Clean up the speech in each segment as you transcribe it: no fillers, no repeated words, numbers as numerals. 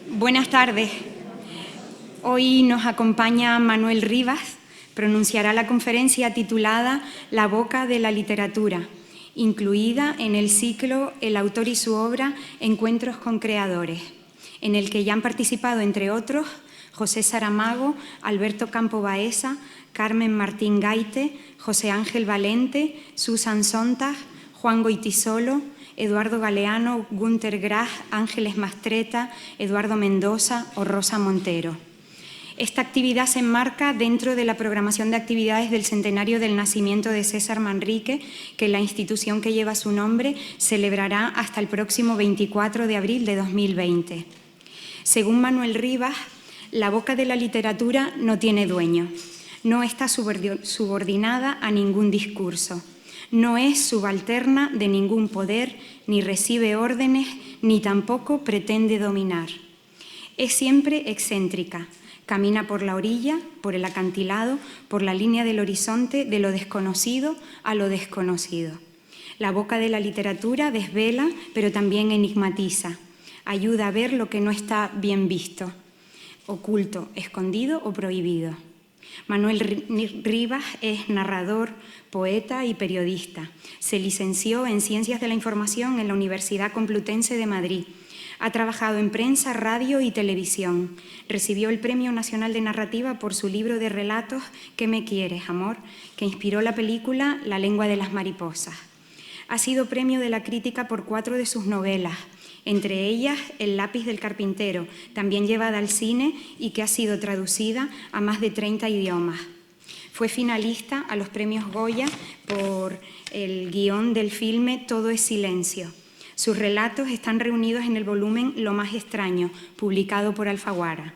Buenas tardes. Hoy nos acompaña Manuel Rivas, pronunciará la conferencia titulada La boca de la literatura, incluida en el ciclo El autor y su obra, Encuentros con creadores, en el que ya han participado, entre otros, José Saramago, Alberto Campo Baeza, Carmen Martín Gaite, José Ángel Valente, Susan Sontag, Juan Goytisolo, Eduardo Galeano, Günter Grass, Ángeles Mastretta, Eduardo Mendoza o Rosa Montero. Esta actividad se enmarca dentro de la programación de actividades del centenario del nacimiento de César Manrique, que la institución que lleva su nombre celebrará hasta el próximo 24 de abril de 2020. Según Manuel Rivas, la boca de la literatura no tiene dueño, no está subordinada a ningún discurso, no es subalterna de ningún poder, ni recibe órdenes, ni tampoco pretende dominar. Es siempre excéntrica, camina por la orilla, por el acantilado, por la línea del horizonte, de lo desconocido a lo desconocido. La boca de la literatura desvela, pero también enigmatiza, ayuda a ver lo que no está bien visto, oculto, escondido o prohibido. Manuel Rivas es narrador, poeta y periodista. Se licenció en Ciencias de la Información en la Universidad Complutense de Madrid. Ha trabajado en prensa, radio y televisión. Recibió el Premio Nacional de Narrativa por su libro de relatos ¿Qué me quieres, amor?, que inspiró la película La lengua de las mariposas. Ha sido premio de la crítica por 4 de sus novelas, entre ellas El lápiz del carpintero, también llevada al cine y que ha sido traducida a más de 30 idiomas. Fue finalista a los premios Goya por el guión del filme Todo es silencio. Sus relatos están reunidos en el volumen Lo más extraño, publicado por Alfaguara.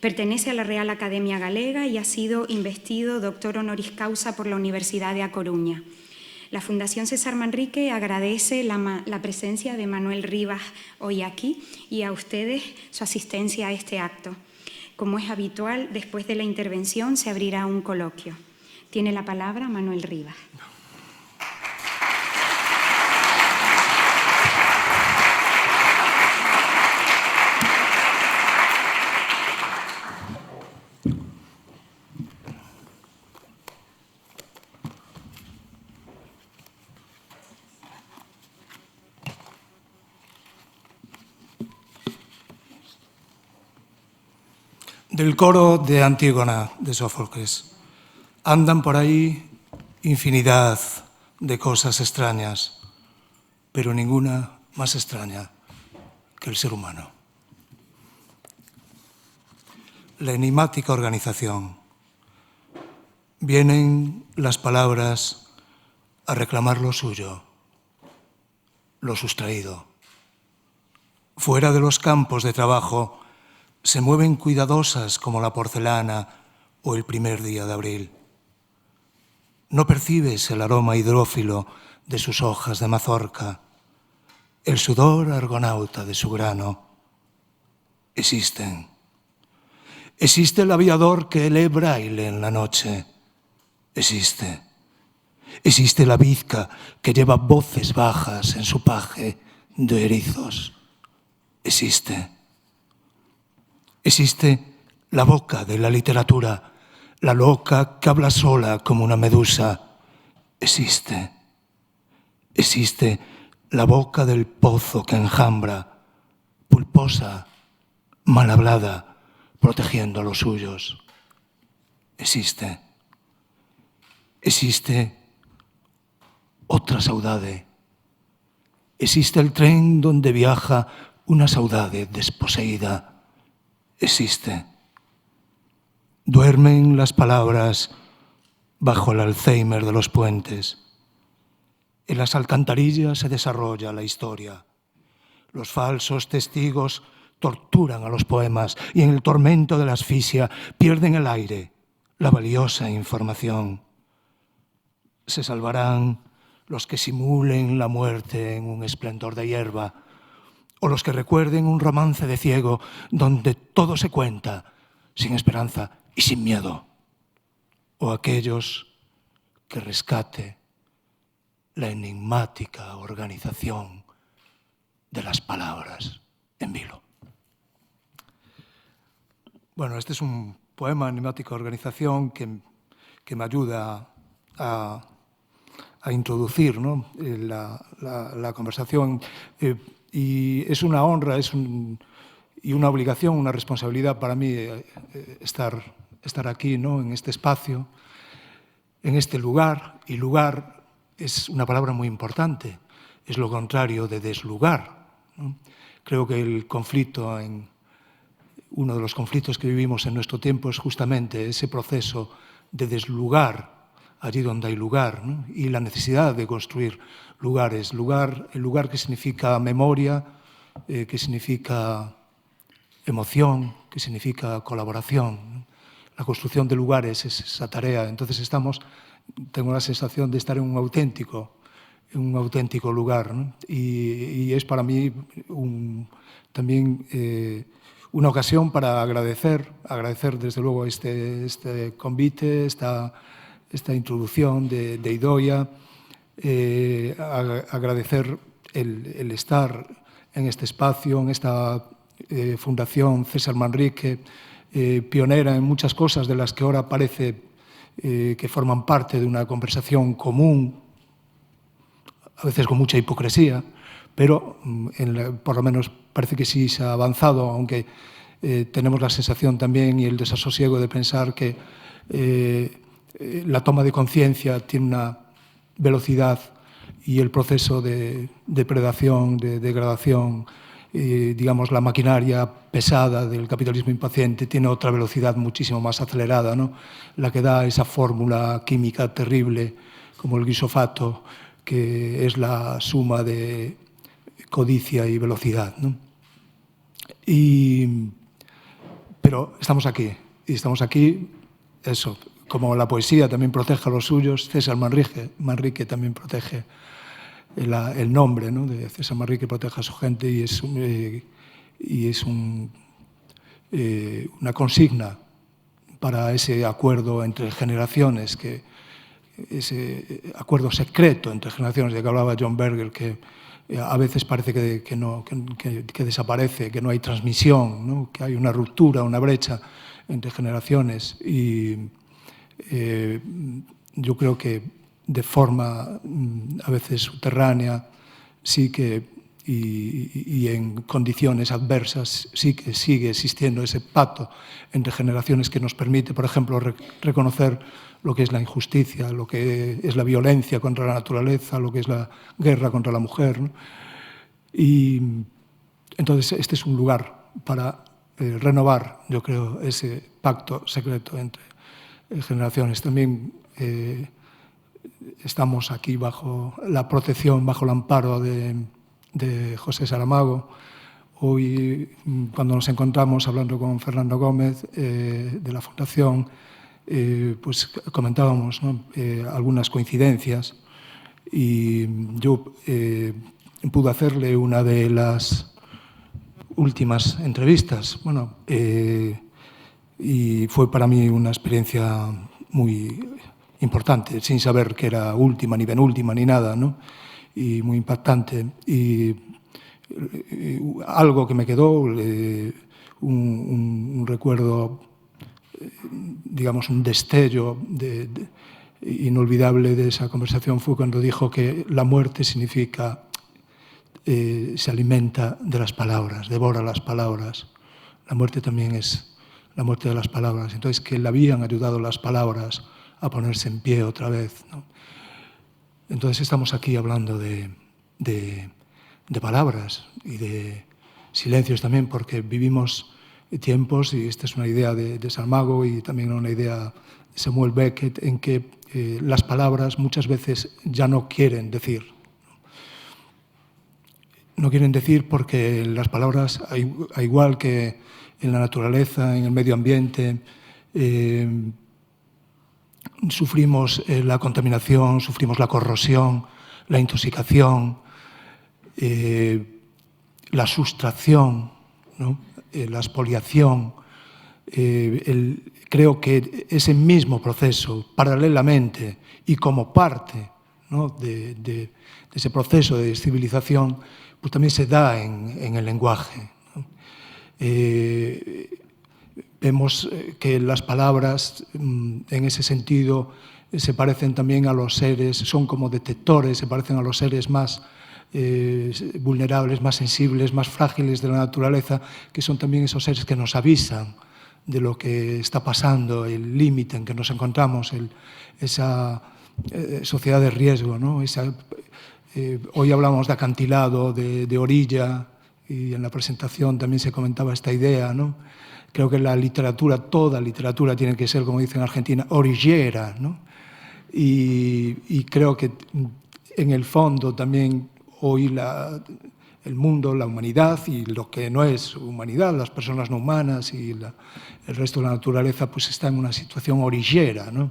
Pertenece a la Real Academia Galega y ha sido investido doctor honoris causa por la Universidad de A Coruña. La Fundación César Manrique agradece la presencia de Manuel Rivas hoy aquí y a ustedes su asistencia a este acto. Como es habitual, después de la intervención se abrirá un coloquio. Tiene la palabra Manuel Rivas. Del coro de Antígona de Sófocles. Andan por ahí infinidad de cosas extrañas, pero ninguna más extraña que el ser humano. La enigmática organización. Vienen las palabras a reclamar lo suyo, lo sustraído. Fuera de los campos de trabajo, se mueven cuidadosas como la porcelana o el primer día de abril. No percibes el aroma hidrófilo de sus hojas de mazorca, el sudor argonauta de su grano. Existen. Existe el aviador que lee braille en la noche. Existe. Existe la bizca que lleva voces bajas en su paje de erizos. Existe. Existe la boca de la literatura, la loca que habla sola como una medusa. Existe. Existe la boca del pozo que enjambra, pulposa, mal hablada, protegiendo a los suyos. Existe. Existe otra saudade. Existe el tren donde viaja una saudade desposeída. Existe. Duermen las palabras bajo el Alzheimer de los puentes. En las alcantarillas se desarrolla la historia. Los falsos testigos torturan a los poemas y en el tormento de la asfixia pierden el aire, la valiosa información. Se salvarán los que simulen la muerte en un esplendor de hierba, o los que recuerden un romance de ciego donde todo se cuenta, sin esperanza y sin miedo. O aquellos que rescate la enigmática organización de las palabras en vilo. Bueno, este es un poema enigmático de organización que me ayuda a introducir, ¿no?, la conversación. Y es una honra y una obligación, una responsabilidad para mí estar aquí, ¿no?, en este espacio, en este lugar. Y lugar es una palabra muy importante, es lo contrario de deslugar, ¿no? Creo que uno de los conflictos que vivimos en nuestro tiempo es justamente ese proceso de deslugar allí donde hay lugar, ¿no?, y la necesidad de construir lugares. El lugar que significa memoria, que significa emoción, que significa colaboración, ¿no? La construcción de lugares es esa tarea. Entonces tengo la sensación de estar en un auténtico lugar, ¿no? Y es para mí también una ocasión para agradecer desde luego este convite, esta introducción de Idoia, agradecer el estar en este espacio, en esta Fundación César Manrique, pionera en muchas cosas de las que ahora parece que forman parte de una conversación común, a veces con mucha hipocresía, pero por lo menos parece que sí se ha avanzado, aunque tenemos la sensación también y el desasosiego de pensar que la toma de conciencia tiene una velocidad y el proceso de depredación, de degradación, digamos, la maquinaria pesada del capitalismo impaciente tiene otra velocidad muchísimo más acelerada, ¿no?, la que da esa fórmula química terrible como el glifosato, que es la suma de codicia y velocidad, ¿no? Pero estamos aquí, y estamos aquí, eso, como la poesía también protege a los suyos, César Manrique también protege el nombre, ¿no?, de César Manrique, protege a su gente, y es una consigna para ese acuerdo entre generaciones, ese acuerdo secreto entre generaciones de que hablaba John Berger, que a veces parece que desaparece, que no hay transmisión, ¿no?, que hay una ruptura, una brecha entre generaciones. Y yo creo que de forma a veces subterránea sí que, y en condiciones adversas, sí que sigue existiendo ese pacto entre generaciones que nos permite, por ejemplo, reconocer lo que es la injusticia, lo que es la violencia contra la naturaleza, lo que es la guerra contra la mujer, ¿no? Y entonces este es un lugar para renovar, yo creo, ese pacto secreto entre generaciones. También estamos aquí bajo la protección, bajo el amparo de José Saramago. Hoy, cuando nos encontramos hablando con Fernando Gómez de la Fundación, pues comentábamos, ¿no?, algunas coincidencias, y yo pude hacerle una de las últimas entrevistas. Bueno, y fue para mí una experiencia muy importante, sin saber que era última, ni penúltima, ni nada, ¿no?, y muy impactante. Y algo que me quedó, un recuerdo, digamos, un destello inolvidable de esa conversación fue cuando dijo que la muerte significa, se alimenta de las palabras, devora las palabras. La muerte también es la muerte de las palabras. Entonces, que le habían ayudado las palabras a ponerse en pie otra vez, ¿no? Entonces estamos aquí hablando de palabras y de silencios también, porque vivimos tiempos, y esta es una idea de Saramago y también una idea de Samuel Beckett, en que las palabras muchas veces ya no quieren decir. No quieren decir porque las palabras, al igual que en la naturaleza, en el medio ambiente, sufrimos la contaminación, sufrimos la corrosión, la intoxicación, la sustracción, ¿no?, la expoliación. Creo que ese mismo proceso, paralelamente y como parte, ¿no?, de ese proceso de civilización, pues también se da en el lenguaje, ¿no? Vemos que las palabras, en ese sentido, se parecen también a los seres, son como detectores, se parecen a los seres más vulnerables, más sensibles, más frágiles de la naturaleza, que son también esos seres que nos avisan de lo que está pasando, el límite en que nos encontramos, esa sociedad de riesgo, ¿no? Hoy hablamos de acantilado, de orilla, y en la presentación también se comentaba esta idea, ¿no? Creo que la literatura, toda literatura tiene que ser, como dicen en Argentina, orillera, ¿no? Y creo que en el fondo también hoy el mundo, la humanidad y lo que no es humanidad, las personas no humanas y el resto de la naturaleza, pues está en una situación orillera, ¿no?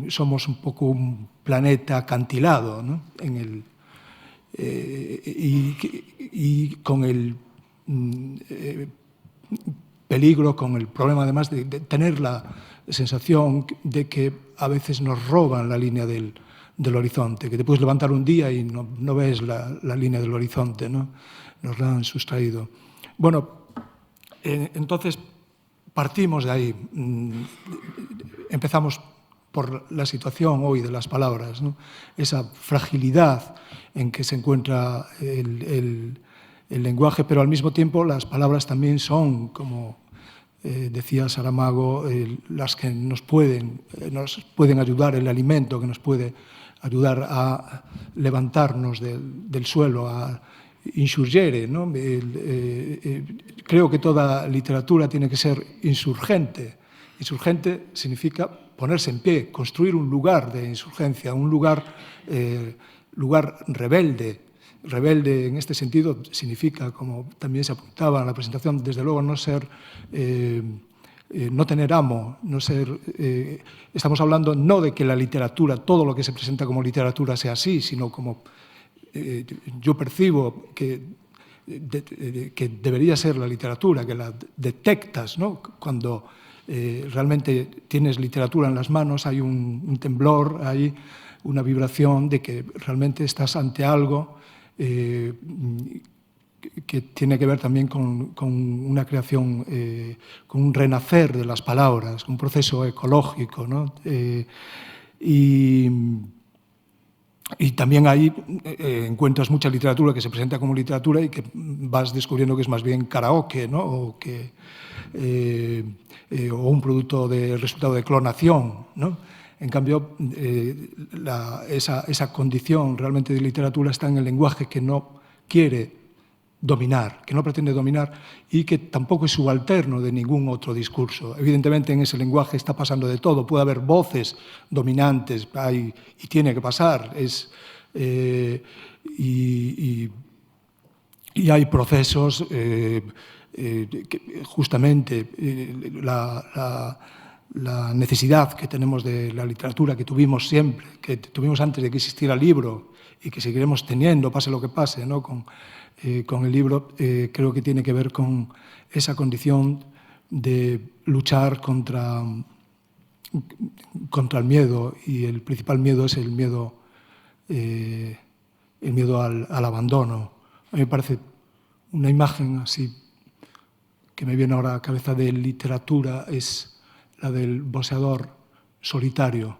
Somos un poco un planeta acantilado, ¿no? Y con el peligro, con el problema además de tener la sensación de que a veces nos roban la línea del horizonte, que te puedes levantar un día y no ves la línea del horizonte, ¿no? Nos la han sustraído. Bueno, entonces partimos de ahí. Empezamos por la situación hoy de las palabras, ¿no? Esa fragilidad en que se encuentra el lenguaje, pero al mismo tiempo las palabras también son, como decía Saramago, las que nos pueden ayudar, el alimento que nos puede ayudar a levantarnos del suelo, a insurgere, ¿no? Creo que toda literatura tiene que ser insurgente. Insurgente significa ponerse en pie, construir un lugar de insurgencia, un lugar rebelde. Rebelde en este sentido significa, como también se apuntaba en la presentación, desde luego no tener amo, estamos hablando no de que la literatura, todo lo que se presenta como literatura sea así, sino como yo percibo que debería ser la literatura, que la detectas, ¿no? Cuando realmente tienes literatura en las manos, hay un temblor, hay una vibración de que realmente estás ante algo que tiene que ver también con una creación, con un renacer de las palabras, un proceso ecológico, ¿no? Y también ahí encuentras mucha literatura que se presenta como literatura y que vas descubriendo que es más bien karaoke, ¿no? O un producto de resultado de clonación, ¿no? En cambio, esa condición realmente de literatura está en el lenguaje que no quiere dominar, que no pretende dominar y que tampoco es subalterno de ningún otro discurso. Evidentemente, en ese lenguaje está pasando de todo. Puede haber voces dominantes y tiene que pasar. Y hay procesos, justamente la necesidad que tenemos de la literatura, que tuvimos siempre, que tuvimos antes de que existiera el libro y que seguiremos teniendo, pase lo que pase, ¿no? Con el libro, creo que tiene que ver con esa condición de luchar contra el miedo, y el principal miedo es el miedo al abandono. A mí me parece una imagen así que me viene ahora a la cabeza de literatura, es la del boxeador solitario.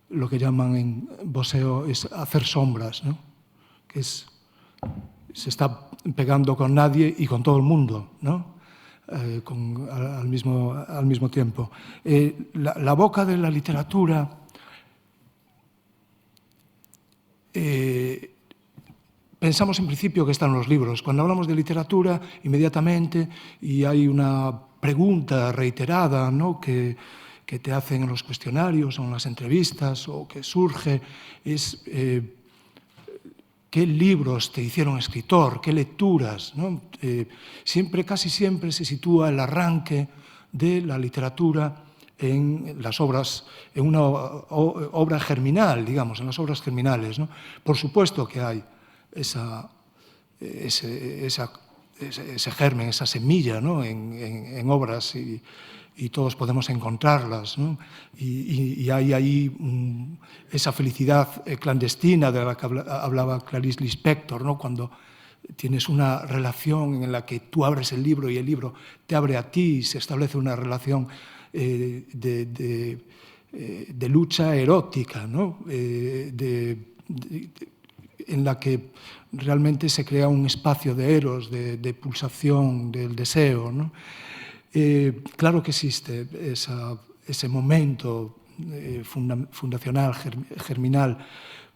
Lo que llaman en boxeo es hacer sombras, ¿no? Que se está pegando con nadie y con todo el mundo, ¿no? Al mismo tiempo. La boca de la literatura pensamos en principio que están los libros. Cuando hablamos de literatura, inmediatamente, y hay una pregunta reiterada, ¿no? que te hacen en los cuestionarios o en las entrevistas, o que surge, es ¿qué libros te hicieron escritor? ¿Qué lecturas? ¿No? Casi siempre se sitúa el arranque de la literatura en las obras, en una obra germinal, digamos, en las obras germinales, ¿no? Por supuesto que hay ese germen, esa semilla, ¿no? en obras, y todos podemos encontrarlas, ¿no? Y hay ahí esa felicidad clandestina de la que hablaba Clarice Lispector, ¿no? Cuando tienes una relación en la que tú abres el libro y el libro te abre a ti, y se establece una relación de lucha erótica, ¿no? En la que realmente se crea un espacio de eros, de pulsación, del deseo, ¿no? Claro que existe ese momento fundacional, germinal,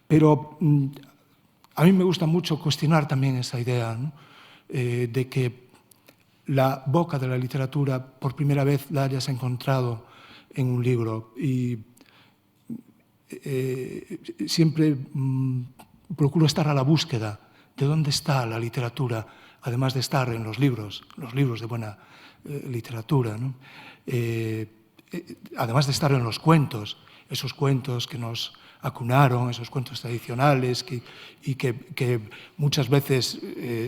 pero a mí me gusta mucho cuestionar también esa idea, ¿no? De que la boca de la literatura por primera vez la hayas encontrado en un libro. Y siempre procuro estar a la búsqueda de dónde está la literatura, además de estar en los libros de buena literatura, ¿no? Además de estar en los cuentos, esos cuentos que nos acunaron, esos cuentos tradicionales y que muchas veces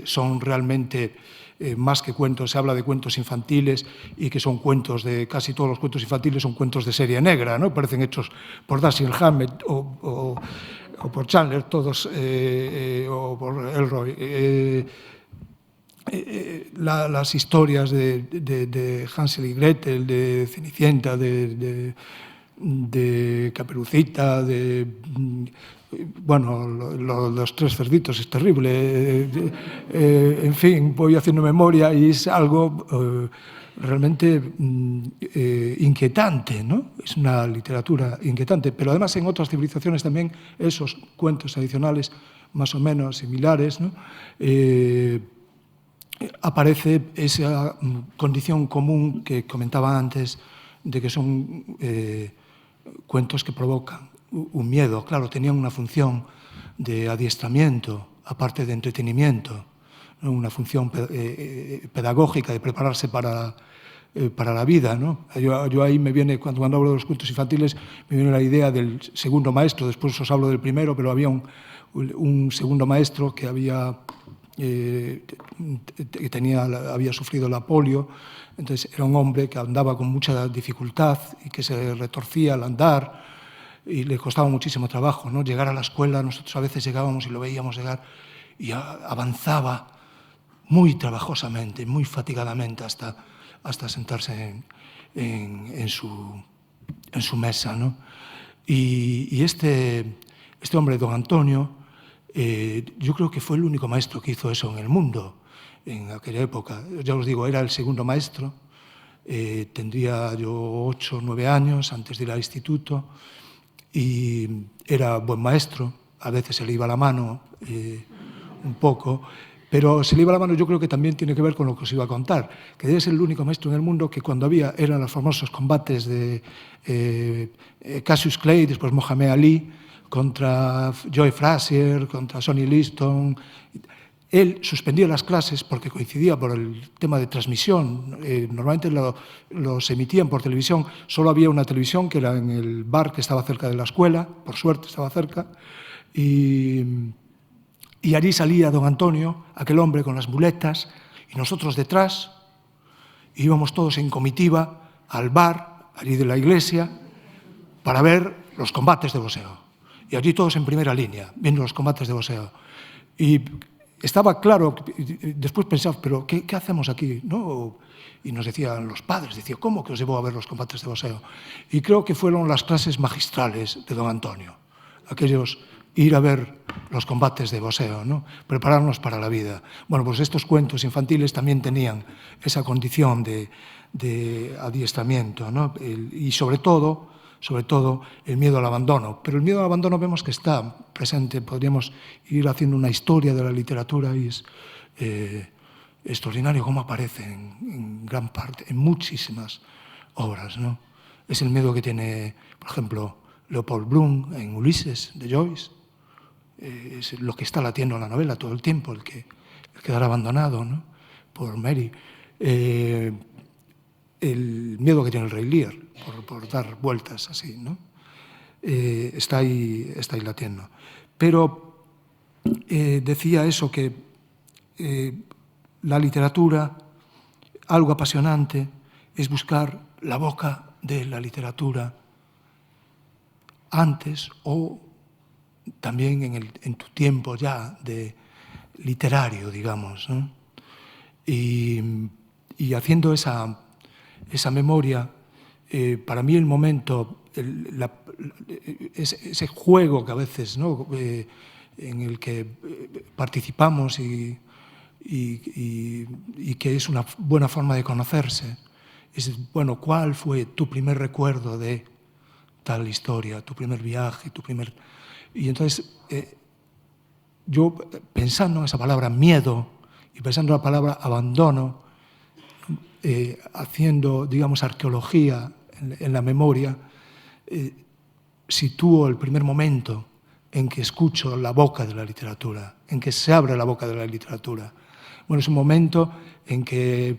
son realmente más que cuentos. Se habla de cuentos infantiles y que son cuentos casi todos los cuentos infantiles son cuentos de serie negra, ¿no? Parecen hechos por Dashiell Hammett o por Chandler, todos, o por Elroy. Las historias de Hansel y Gretel, de Cenicienta, de Caperucita, bueno, los tres cerditos es terrible. En fin, voy haciendo memoria y es algo realmente inquietante, ¿no? Es una literatura inquietante, pero además en otras civilizaciones también esos cuentos tradicionales más o menos similares, ¿no? Aparece esa condición común que comentaba antes de que son cuentos que provocan un miedo. Claro, tenían una función de adiestramiento, aparte de entretenimiento, ¿no? Una función pedagógica de prepararse para la vida, ¿no? Yo ahí me viene, cuando hablo de los cuentos infantiles, me viene la idea del segundo maestro. Después os hablo del primero, pero había un segundo maestro que había sufrido la polio. Entonces era un hombre que andaba con mucha dificultad y que se retorcía al andar y le costaba muchísimo trabajo, ¿no? Llegar a la escuela. Nosotros a veces llegábamos y lo veíamos llegar y avanzaba muy trabajosamente, muy fatigadamente hasta sentarse en su mesa, ¿no? Y este hombre, don Antonio, yo creo que fue el único maestro que hizo eso en el mundo en aquella época. Ya os digo, era el segundo maestro, tendría yo 8 o 9 años antes de ir al instituto y era buen maestro. A veces se le iba la mano un poco, pero se le iba la mano. Yo creo que también tiene que ver con lo que os iba a contar, que es el único maestro en el mundo que cuando eran los famosos combates de Cassius Clay, después Mohamed Ali, contra Joe Frazier, contra Sonny Liston, él suspendía las clases porque coincidía por el tema de transmisión. Normalmente los emitían por televisión. Solo había una televisión que era en el bar que estaba cerca de la escuela, por suerte estaba cerca, y allí salía don Antonio, aquel hombre con las muletas, y nosotros detrás íbamos todos en comitiva al bar, allí de la iglesia, para ver los combates de boxeo. Y allí todos en primera línea, viendo los combates de boxeo. Y estaba claro, después pensaba, pero ¿qué hacemos aquí? ¿No? Y nos decían los padres, decía, ¿cómo que os llevó a ver los combates de boxeo? Y creo que fueron las clases magistrales de don Antonio, aquellos ir a ver los combates de boxeo, ¿no? Prepararnos para la vida. Bueno, pues estos cuentos infantiles también tenían esa condición de adiestramiento, ¿no? Y sobre todo el miedo al abandono. Pero el miedo al abandono vemos que está presente. Podríamos ir haciendo una historia de la literatura y es extraordinario cómo aparece en gran parte, en muchísimas obras, ¿no? Es el miedo que tiene, por ejemplo, Leopold Bloom en Ulises, de Joyce. Es lo que está latiendo en la novela todo el tiempo, el quedar abandonado, ¿no? Por Mary. El miedo que tiene el Rey Lear por dar vueltas así, ¿no? Está ahí latiendo. Pero decía eso, que la literatura, algo apasionante, es buscar la boca de la literatura antes o también en tu tiempo ya de literario, digamos, ¿no? Y haciendo esa memoria, para mí el momento, ese juego que a veces, ¿no?, en el que participamos y que es una buena forma de conocerse, es, bueno, ¿cuál fue tu primer recuerdo de tal historia, tu primer viaje, Y entonces, yo pensando en esa palabra miedo y pensando en la palabra abandono, haciendo, digamos, arqueología en la memoria, sitúo el primer momento en que escucho la boca de la literatura, en que se abre la boca de la literatura. Bueno, es un momento en que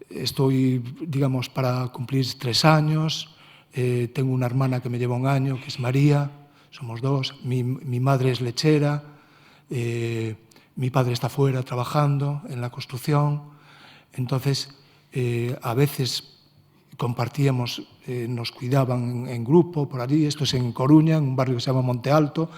estoy, digamos, para cumplir 3 años, tengo una hermana que me lleva 1 año, que es María, somos 2, mi madre es lechera, mi padre está fuera trabajando en la construcción, entonces a veces compartíamos, nos cuidaban en grupo por allí, esto es en Coruña, en un barrio que se llama Monte Alto,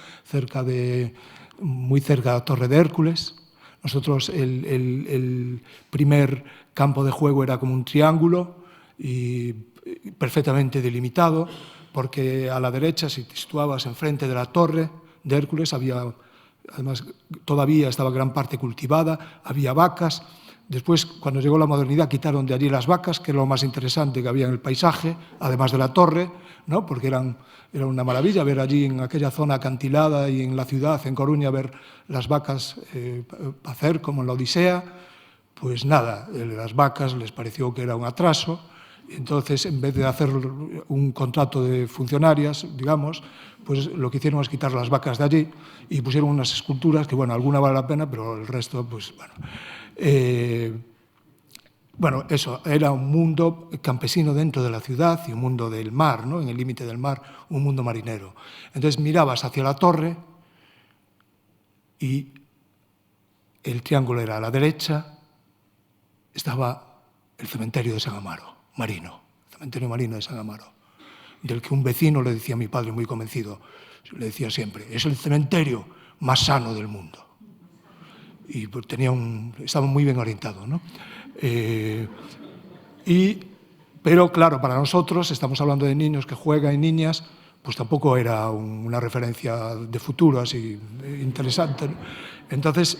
muy cerca de la Torre de Hércules. Nosotros el primer campo de juego era como un triángulo y perfectamente delimitado, porque a la derecha, si te situabas enfrente de la Torre de Hércules, además todavía estaba gran parte cultivada, había vacas. Después, cuando llegó la modernidad, quitaron de allí las vacas, que era lo más interesante que había en el paisaje, además de la torre, ¿no?, porque era una maravilla ver allí en aquella zona acantilada y en la ciudad, en Coruña, ver las vacas pacer como en la Odisea. Pues nada, las vacas les pareció que era un atraso. Entonces, en vez de hacer un contrato de funcionarias, digamos, pues lo que hicieron es quitar las vacas de allí y pusieron unas esculturas que, bueno, alguna vale la pena, pero el resto, pues, bueno. Bueno, eso, era un mundo campesino dentro de la ciudad y un mundo del mar, ¿no?, en el límite del mar, un mundo marinero. Entonces mirabas hacia la torre y el triángulo era a la derecha, estaba el cementerio de San Amaro, marino, el cementerio marino de San Amaro, del que un vecino le decía a mi padre, muy convencido, le decía siempre, es el cementerio más sano del mundo. Y pues estaba muy bien orientado, ¿no? Pero claro, para nosotros, estamos hablando de niños que juegan y niñas, pues tampoco era una referencia de futuro así interesante, ¿no? Entonces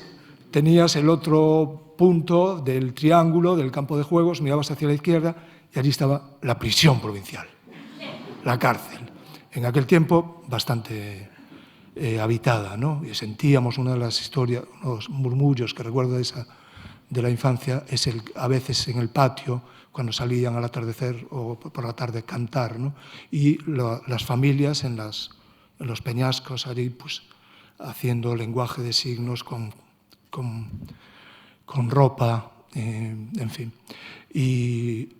tenías el otro punto del triángulo, del campo de juegos, mirabas hacia la izquierda y allí estaba la prisión provincial, la cárcel. En aquel tiempo bastante habitada, ¿no? Y sentíamos una de las historias, unos murmullos que recuerdo de la infancia, es a veces en el patio, cuando salían al atardecer o por la tarde cantar, ¿no? Y las familias en los peñascos allí, pues, haciendo lenguaje de signos con ropa, en fin. Y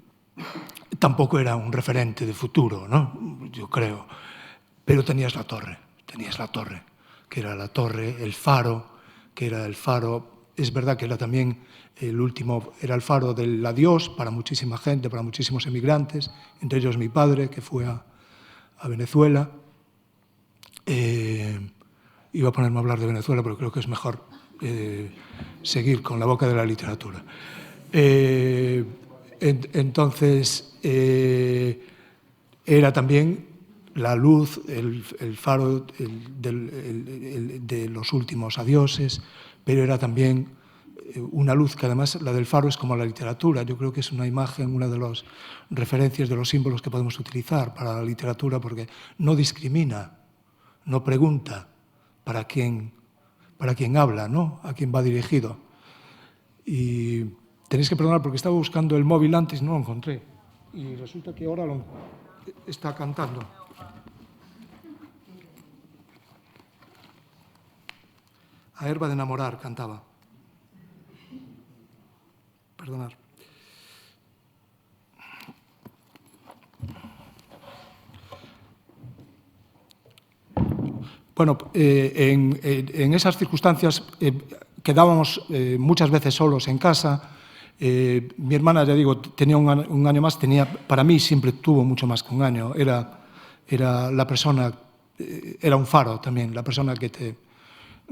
tampoco era un referente de futuro, ¿no?, yo creo. Pero tenías la torre, que era la torre, el faro, que era el faro. Es verdad que era también era el faro del adiós para muchísima gente, para muchísimos emigrantes, entre ellos mi padre, que fue a Venezuela. Iba a ponerme a hablar de Venezuela, pero creo que es mejor seguir con la boca de la literatura. Entonces, era también la luz, el faro de los últimos adioses, pero era también una luz que además, la del faro, es como la literatura. Yo creo que es una imagen, una de las referencias, de los símbolos que podemos utilizar para la literatura, porque no discrimina, no pregunta para quién habla, ¿no?, a quién va dirigido. Y tenéis que perdonar porque estaba buscando el móvil antes y no lo encontré. Y resulta que ahora está cantando. A herba de enamorar cantaba. Perdonad. Bueno, en esas circunstancias quedábamos muchas veces solos en casa. Mi hermana, ya digo, tenía un año más, para mí siempre tuvo mucho más que 1 año. Era la persona, era un faro también, la persona que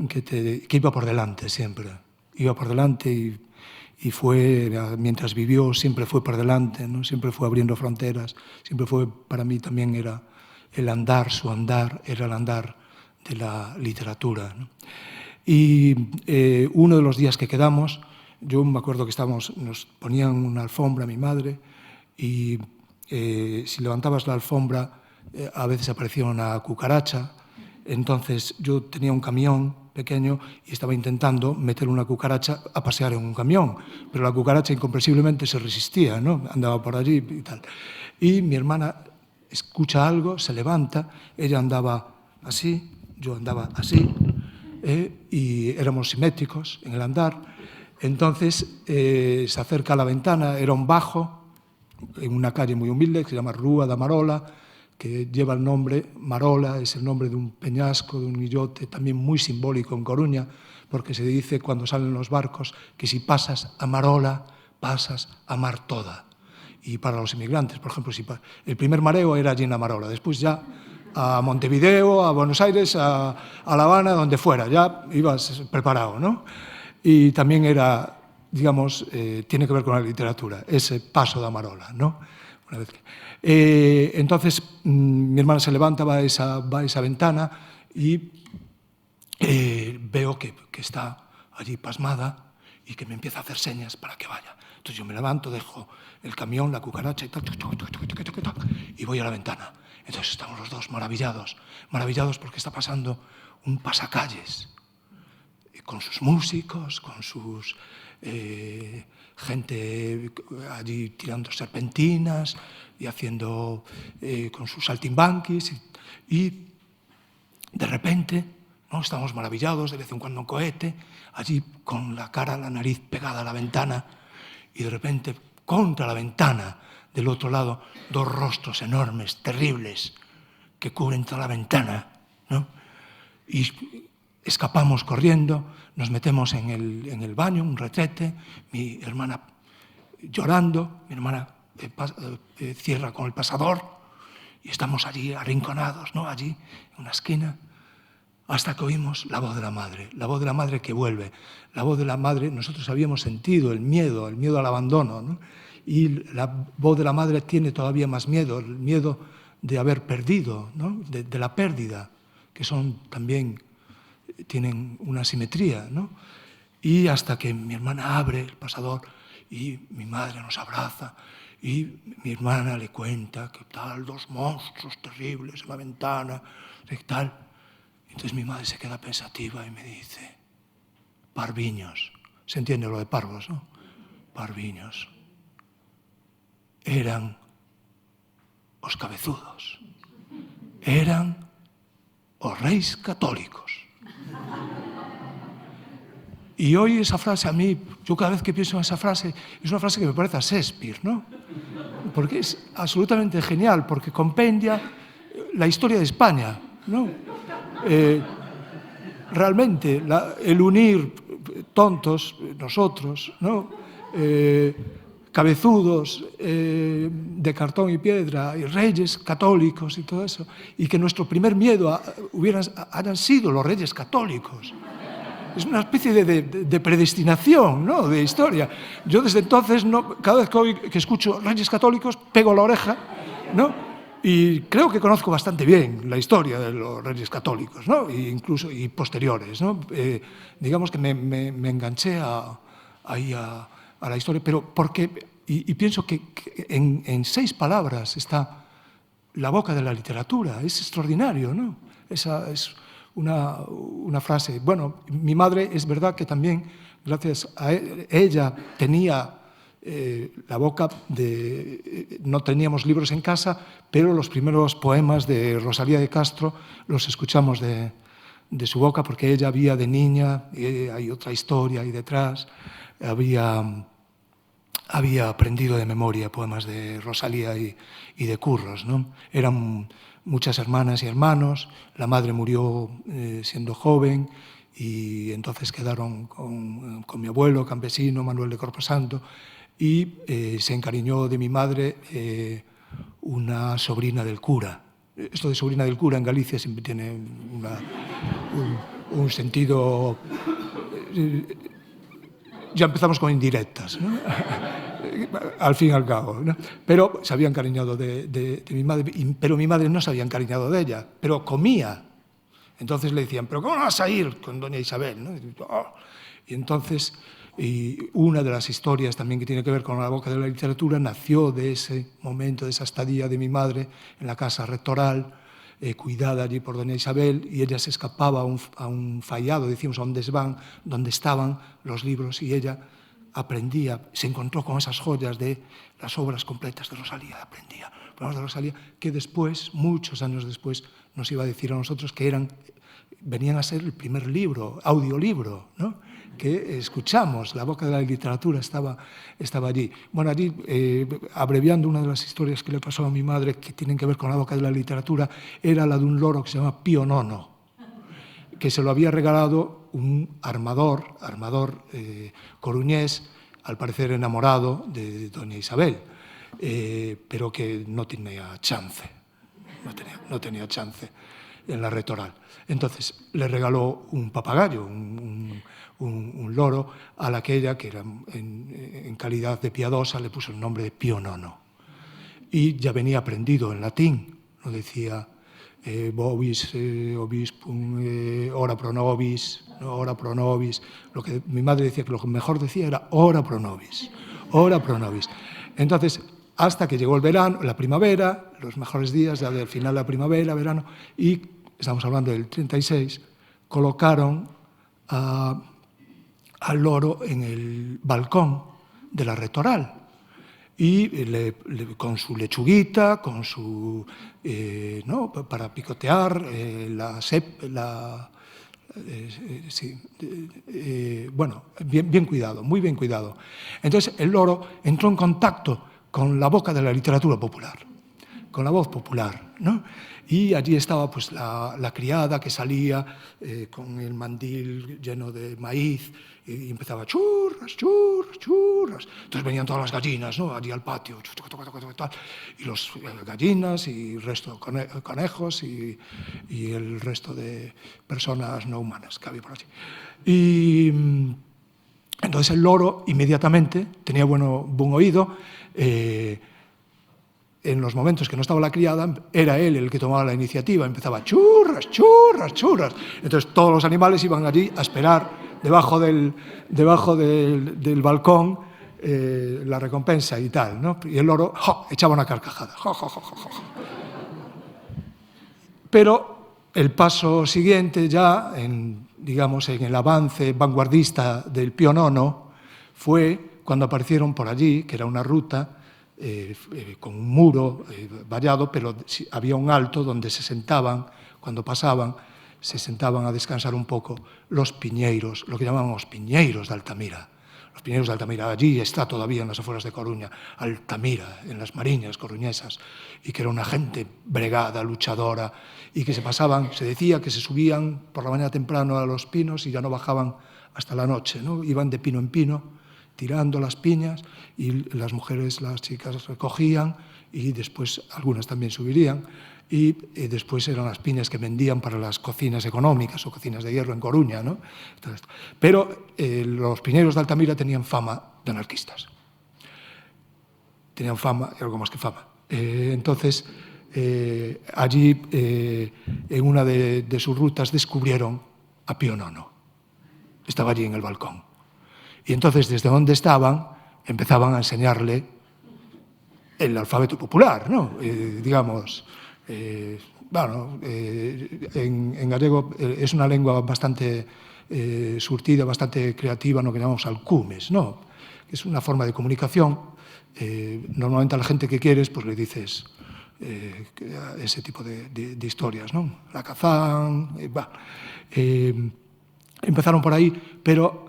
que iba por delante siempre. Iba por delante y fue, mientras vivió, siempre fue por delante, ¿no? Siempre fue abriendo fronteras, siempre fue, para mí también era el andar, su andar, era el andar de la literatura, ¿no? Y uno de los días que quedamos, yo me acuerdo que nos ponían una alfombra, mi madre, y si levantabas la alfombra, a veces aparecía una cucaracha. Entonces yo tenía un camión pequeño y estaba intentando meter una cucaracha a pasear en un camión, pero la cucaracha incomprensiblemente se resistía, ¿no? Andaba por allí y tal. Y mi hermana escucha algo, se levanta, ella andaba así, yo andaba así, y éramos simétricos en el andar. Entonces se acerca a la ventana, era un bajo, en una calle muy humilde que se llama Rúa da Marola, que lleva el nombre, Marola es el nombre de un peñasco, de un illote, también muy simbólico en Coruña, porque se dice cuando salen los barcos que si pasas a Marola, pasas a mar toda. Y para los inmigrantes, por ejemplo, el primer mareo era allí en la Marola, después ya a Montevideo, a Buenos Aires, a La Habana, donde fuera, ya ibas preparado, ¿no? Y también era, digamos, tiene que ver con la literatura, ese paso de Marola, ¿no? Una vez entonces mi hermana se levanta, va a esa ventana y veo que está allí pasmada y que me empieza a hacer señas para que vaya. Entonces yo me levanto, dejo el camión, la cucaracha y tal, y voy a la ventana. Entonces estamos los dos maravillados porque está pasando un pasacalles con sus músicos, con sus gente allí tirando serpentinas y haciendo con sus saltimbanquis y de repente, ¿no? Estamos maravillados, de vez en cuando un cohete, allí con la cara, la nariz pegada a la ventana y de repente contra la ventana del otro lado dos rostros enormes, terribles, que cubren toda la ventana, ¿no? Y escapamos corriendo, nos metemos en el baño, un retrete, mi hermana llorando, mi hermana cierra con el pasador y estamos allí arrinconados, ¿no? Allí en una esquina, hasta que oímos la voz de la madre que vuelve. La voz de la madre, nosotros habíamos sentido el miedo al abandono, ¿no? Y la voz de la madre tiene todavía más miedo, el miedo de haber perdido, ¿no? De la pérdida, que también tienen una simetría, ¿no? Y hasta que mi hermana abre el pasador y mi madre nos abraza y mi hermana le cuenta que tal, dos monstruos terribles en la ventana, y tal. Entonces mi madre se queda pensativa y me dice, parviños, se entiende lo de parvos, ¿no? Parviños, eran os cabezudos, eran os reis católicos. Y hoy esa frase a mí, yo cada vez que pienso en esa frase, es una frase que me parece a Shakespeare, ¿no? Porque es absolutamente genial, porque compendia la historia de España, ¿no? Realmente, el unir tontos, nosotros, ¿no? Cabezudos de cartón y piedra, y reyes católicos y todo eso, y que nuestro primer miedo hayan sido los reyes católicos. Es una especie de predestinación, ¿no? De historia. Yo desde entonces, cada vez que escucho reyes católicos, pego la oreja, ¿no? Y creo que conozco bastante bien la historia de los reyes católicos, ¿no? Incluso y posteriores, ¿no? Digamos que me enganché ahí a la historia, pero porque, y pienso que en 6 palabras está la boca de la literatura. Es extraordinario, ¿no? Esa es una frase. Bueno, mi madre es verdad que también, gracias a ella, tenía la boca no teníamos libros en casa, pero los primeros poemas de Rosalía de Castro los escuchamos de su boca, porque ella había de niña, hay otra historia ahí detrás, había aprendido de memoria poemas de Rosalía y de Curros, ¿no? Eran muchas hermanas y hermanos, la madre murió siendo joven y entonces quedaron con mi abuelo campesino, Manuel de Corposanto, y se encariñó de mi madre una sobrina del cura. Esto de sobrina del cura en Galicia siempre tiene un sentido... Ya empezamos con indirectas, ¿no? Al fin y al cabo, ¿no? Pero se había encariñado de mi madre, pero mi madre no se había encariñado de ella, pero comía. Entonces le decían, ¿pero cómo no vas a ir con doña Isabel? ¿No? Y entonces, una de las historias también que tiene que ver con la boca de la literatura nació de ese momento, de esa estadía de mi madre en la casa rectoral, cuidada allí por doña Isabel, y ella se escapaba a un fallado, decimos, a un desván, donde estaban los libros, y ella aprendía, se encontró con esas joyas de las obras completas de Rosalía, aprendía poemas de Rosalía, que después, muchos años después, nos iba a decir a nosotros que venían a ser el primer libro, audiolibro, ¿no?, que escuchamos. La boca de la literatura estaba allí. Bueno, allí, abreviando, una de las historias que le pasó a mi madre que tienen que ver con la boca de la literatura era la de un loro que se llama Pío IX, que se lo había regalado un armador coruñés, al parecer enamorado de doña Isabel, pero que no tenía chance, no tenía chance en la rectoral. Entonces le regaló un papagayo, un loro, a la que ella, que era en calidad de piadosa, le puso el nombre de Pío IX. Y ya venía aprendido en latín, no decía Bovis, obispum, ora pro nobis, no, ora pro nobis. Lo que mi madre decía que lo que mejor decía era ora pro nobis, ora pro nobis. Entonces, hasta que llegó el verano, la primavera, los mejores días, ya del final de la primavera, verano, y estamos hablando del 36, colocaron al loro en el balcón de la rectoral. Y con su lechuguita, con su... ¿no?, para picotear, bueno, bien cuidado, muy bien cuidado. Entonces el loro entró en contacto con la boca de la literatura popular, con la voz popular, ¿no? Y allí estaba pues la criada que salía con el mandil lleno de maíz y empezaba churras, churras, churras. Entonces venían todas las gallinas, ¿no?, allí al patio, y los gallinas y el resto de conejos y el resto de personas no humanas que había por allí. Y entonces el loro inmediatamente tenía buen oído. En los momentos que no estaba la criada, era él el que tomaba la iniciativa, empezaba churras, churras, churras. Entonces todos los animales iban allí a esperar debajo del balcón la recompensa y tal, ¿no? Y el loro echaba una carcajada. Pero el paso siguiente ya, digamos, en el avance vanguardista del Pío IX, fue cuando aparecieron por allí, que era una ruta con un muro vallado, pero había un alto donde se sentaban, cuando pasaban, se sentaban a descansar un poco los piñeiros, lo que llamaban los piñeiros de Altamira. Los piñeiros de Altamira, allí está todavía en las afueras de Coruña, Altamira, en las mariñas coruñesas, y que era una gente bregada, luchadora, y que se decía que se subían por la mañana temprano a los pinos y ya no bajaban hasta la noche, ¿no? Iban de pino en pino, tirando las piñas, y las mujeres, las chicas recogían, y después algunas también subirían, y después eran las piñas que vendían para las cocinas económicas o cocinas de hierro en Coruña, ¿no? Pero los piñeros de Altamira tenían fama de anarquistas. Tenían fama, y algo más que fama. Entonces, allí, en una de sus rutas, descubrieron a Pío IX. Estaba allí en el balcón. Y entonces, desde donde estaban, empezaban a enseñarle el alfabeto popular, ¿no? Digamos, bueno, en gallego es una lengua bastante surtida, bastante creativa, lo que llamamos alcumes, ¿no? Es una forma de comunicación. Normalmente a la gente que quieres, pues le dices ese tipo de historias, ¿no? La Kazán, empezaron por ahí, pero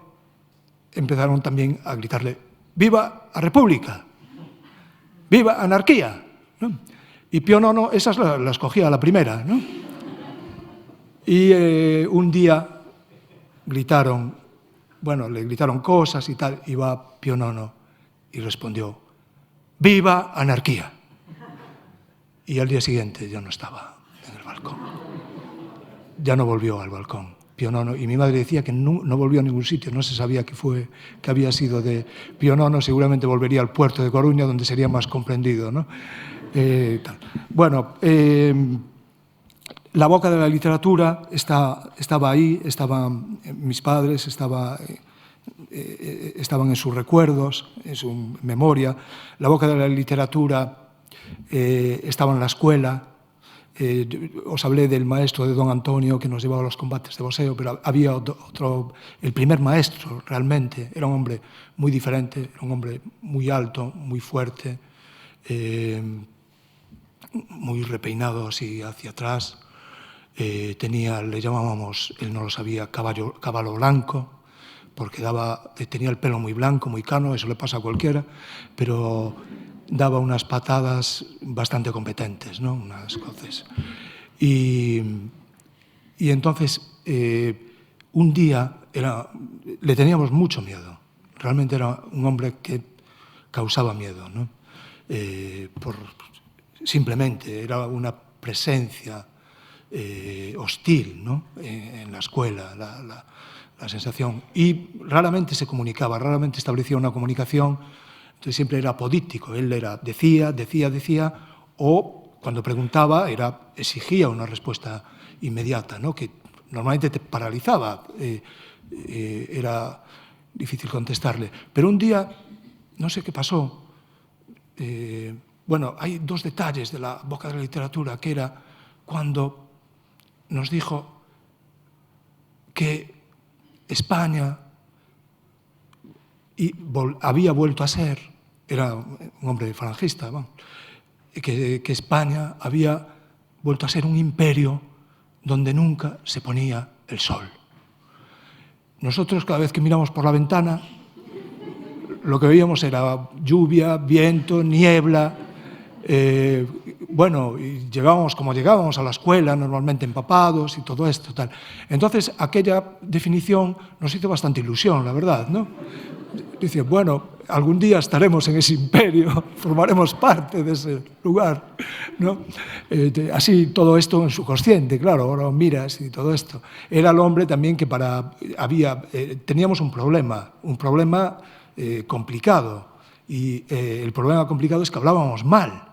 empezaron también a gritarle ¡viva a República! ¡Viva a anarquía! ¿No? Y Pío IX esas las cogía a la primera, ¿no? Y un día gritaron, bueno, le gritaron cosas y tal, y va Pío IX y respondió ¡viva anarquía! Y al día siguiente ya no estaba en el balcón. Ya no volvió al balcón. Pío IX, y mi madre decía que no volvió a ningún sitio, no se sabía que había sido de Pío IX, seguramente volvería al puerto de Coruña, donde sería más comprendido, ¿no? Bueno, la boca de la literatura estaba ahí, estaban mis padres, estaban en sus recuerdos, en su memoria. La boca de la literatura estaba en la escuela. Os hablé del maestro de don Antonio que nos llevaba a los combates de boxeo, pero había otro, el primer maestro realmente, era un hombre muy diferente, era un hombre muy alto, muy fuerte, muy repeinado así hacia atrás. Le llamábamos, él no lo sabía, caballo blanco, porque tenía el pelo muy blanco, muy cano, eso le pasa a cualquiera, pero daba unas patadas bastante competentes, ¿no? Unas cosas. Y entonces, un día le teníamos mucho miedo. Realmente era un hombre que causaba miedo, ¿no? Simplemente era una presencia hostil, ¿no? En la escuela, la sensación. Y raramente se comunicaba, raramente establecía una comunicación. Entonces siempre era apodíctico. Él decía, o cuando preguntaba exigía una respuesta inmediata, ¿no? Que normalmente te paralizaba. Era difícil contestarle. Pero un día, no sé qué pasó. Bueno, hay dos detalles de la boca de la literatura, que era cuando nos dijo que España había vuelto a ser, era un hombre falangista, ¿no? que España había vuelto a ser un imperio donde nunca se ponía el sol. Nosotros, cada vez que miramos por la ventana, lo que veíamos era lluvia, viento, niebla. Bueno, y llegábamos como llegábamos a la escuela, normalmente empapados y todo esto, tal. Entonces, aquella definición nos hizo bastante ilusión, la verdad, ¿no? Dice, bueno, algún día estaremos en ese imperio, formaremos parte de ese lugar, ¿no? Así, todo esto en su consciente, claro, ahora miras y todo esto. Era el hombre también que teníamos un problema complicado, y el problema complicado es que hablábamos mal.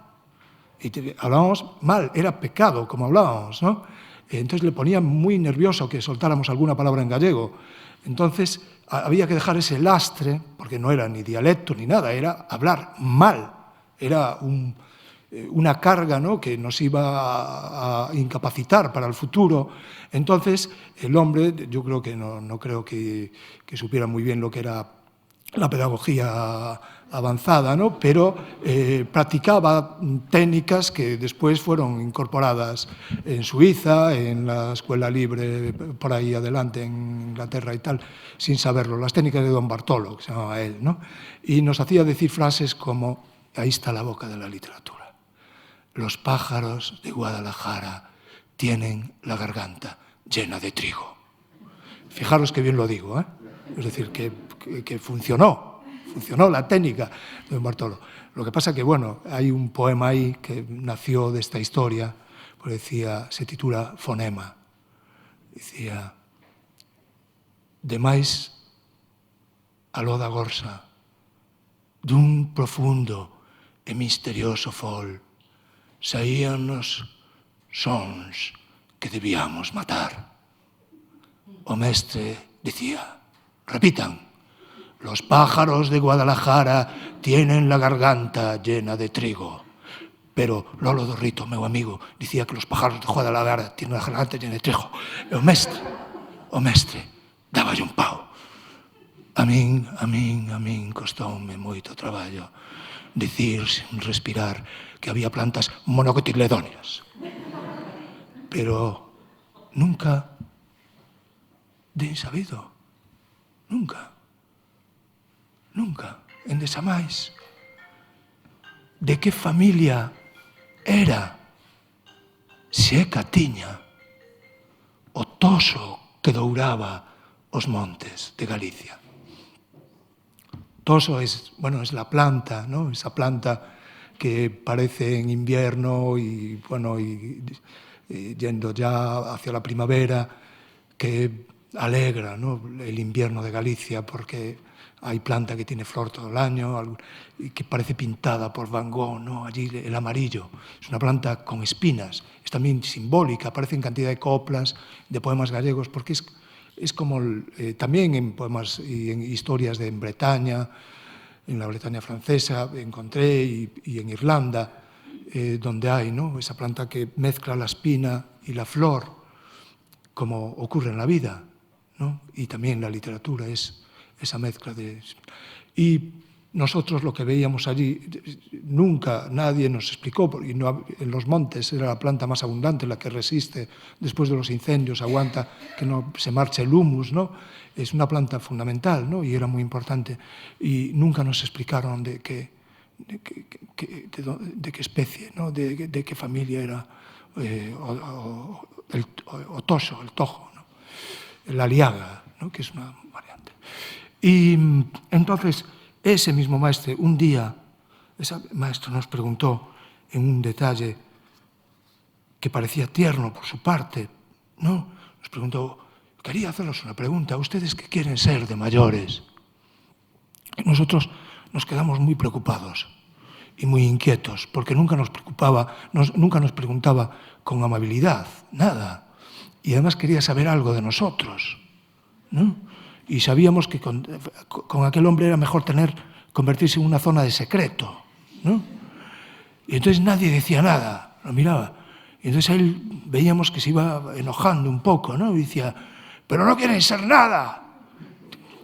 Hablábamos mal, era pecado como hablábamos, ¿no? Entonces le ponía muy nervioso que soltáramos alguna palabra en gallego. Entonces había que dejar ese lastre, porque no era ni dialecto ni nada, era hablar mal. Era una carga, ¿no?, que nos iba a incapacitar para el futuro. Entonces el hombre, yo creo que no creo que supiera muy bien lo que era la pedagogía avanzada, ¿no? Pero practicaba técnicas que después fueron incorporadas en Suiza, en la escuela libre por ahí adelante, en Inglaterra y tal, sin saberlo, las técnicas de Don Bartolo, que se llamaba él, ¿no? Y nos hacía decir frases como, ahí está la boca de la literatura, los pájaros de Guadalajara tienen la garganta llena de trigo. Fijaros qué bien lo digo, ¿eh? Es decir, que funcionó la técnica de Don Bartolo. Lo que pasa que, bueno, hay un poema ahí que nació de esta historia, pues se titula Fonema. Decía, demais aló da gorsa, dun profundo e misterioso fol, saíanos sons que debíamos matar. O mestre dicía, repitan, los pájaros de Guadalajara tienen la garganta llena de trigo. Pero Lolo Dorrito, meu amigo, dicía que los pájaros de Guadalajara tienen la garganta llena de trigo. E o mestre, dáballe un pau. A min, costoume moito traballo dicir sin respirar que había plantas monocotiledóneas. Pero nunca den sabido. Nunca, endesamais, de que familia era, se é catiña, o toso que douraba os montes de Galicia. Toso es la planta, ¿no? Esa planta que parece en invierno y yendo ya hacia la primavera, que alegra, ¿no?, el invierno de Galicia, porque hay planta que tiene flor todo el año y que parece pintada por Van Gogh, ¿no?, allí el amarillo. Es una planta con espinas, es también simbólica, aparece en cantidad de coplas, de poemas gallegos, porque es como también en poemas y en historias en Bretaña, en la Bretaña francesa, encontré, y en Irlanda, donde hay, ¿no?, esa planta que mezcla la espina y la flor, como ocurre en la vida, ¿no? Y también la literatura es esa mezcla de... Y nosotros lo que veíamos allí, nunca nadie nos explicó, porque en los montes era la planta más abundante, la que resiste después de los incendios, aguanta que no se marche el humus, ¿no? Es una planta fundamental, ¿no?, y era muy importante. Y nunca nos explicaron de qué especie, ¿no?, de qué familia era el toxo, el tojo, ¿no?, la liaga, ¿no?, que es una variante. Y entonces, ese mismo maestro, un día, ese maestro nos preguntó en un detalle que parecía tierno por su parte, ¿no? Nos preguntó, quería hacerles una pregunta, ¿ustedes qué quieren ser de mayores? Y nosotros nos quedamos muy preocupados y muy inquietos, porque nunca nos preguntaba con amabilidad, nada. Y además quería saber algo de nosotros, ¿no? Y sabíamos que con aquel hombre era mejor convertirse en una zona de secreto, ¿no? Y entonces nadie decía nada, lo miraba. Y entonces él veíamos que se iba enojando un poco, ¿no? Y decía, pero no quieren ser nada.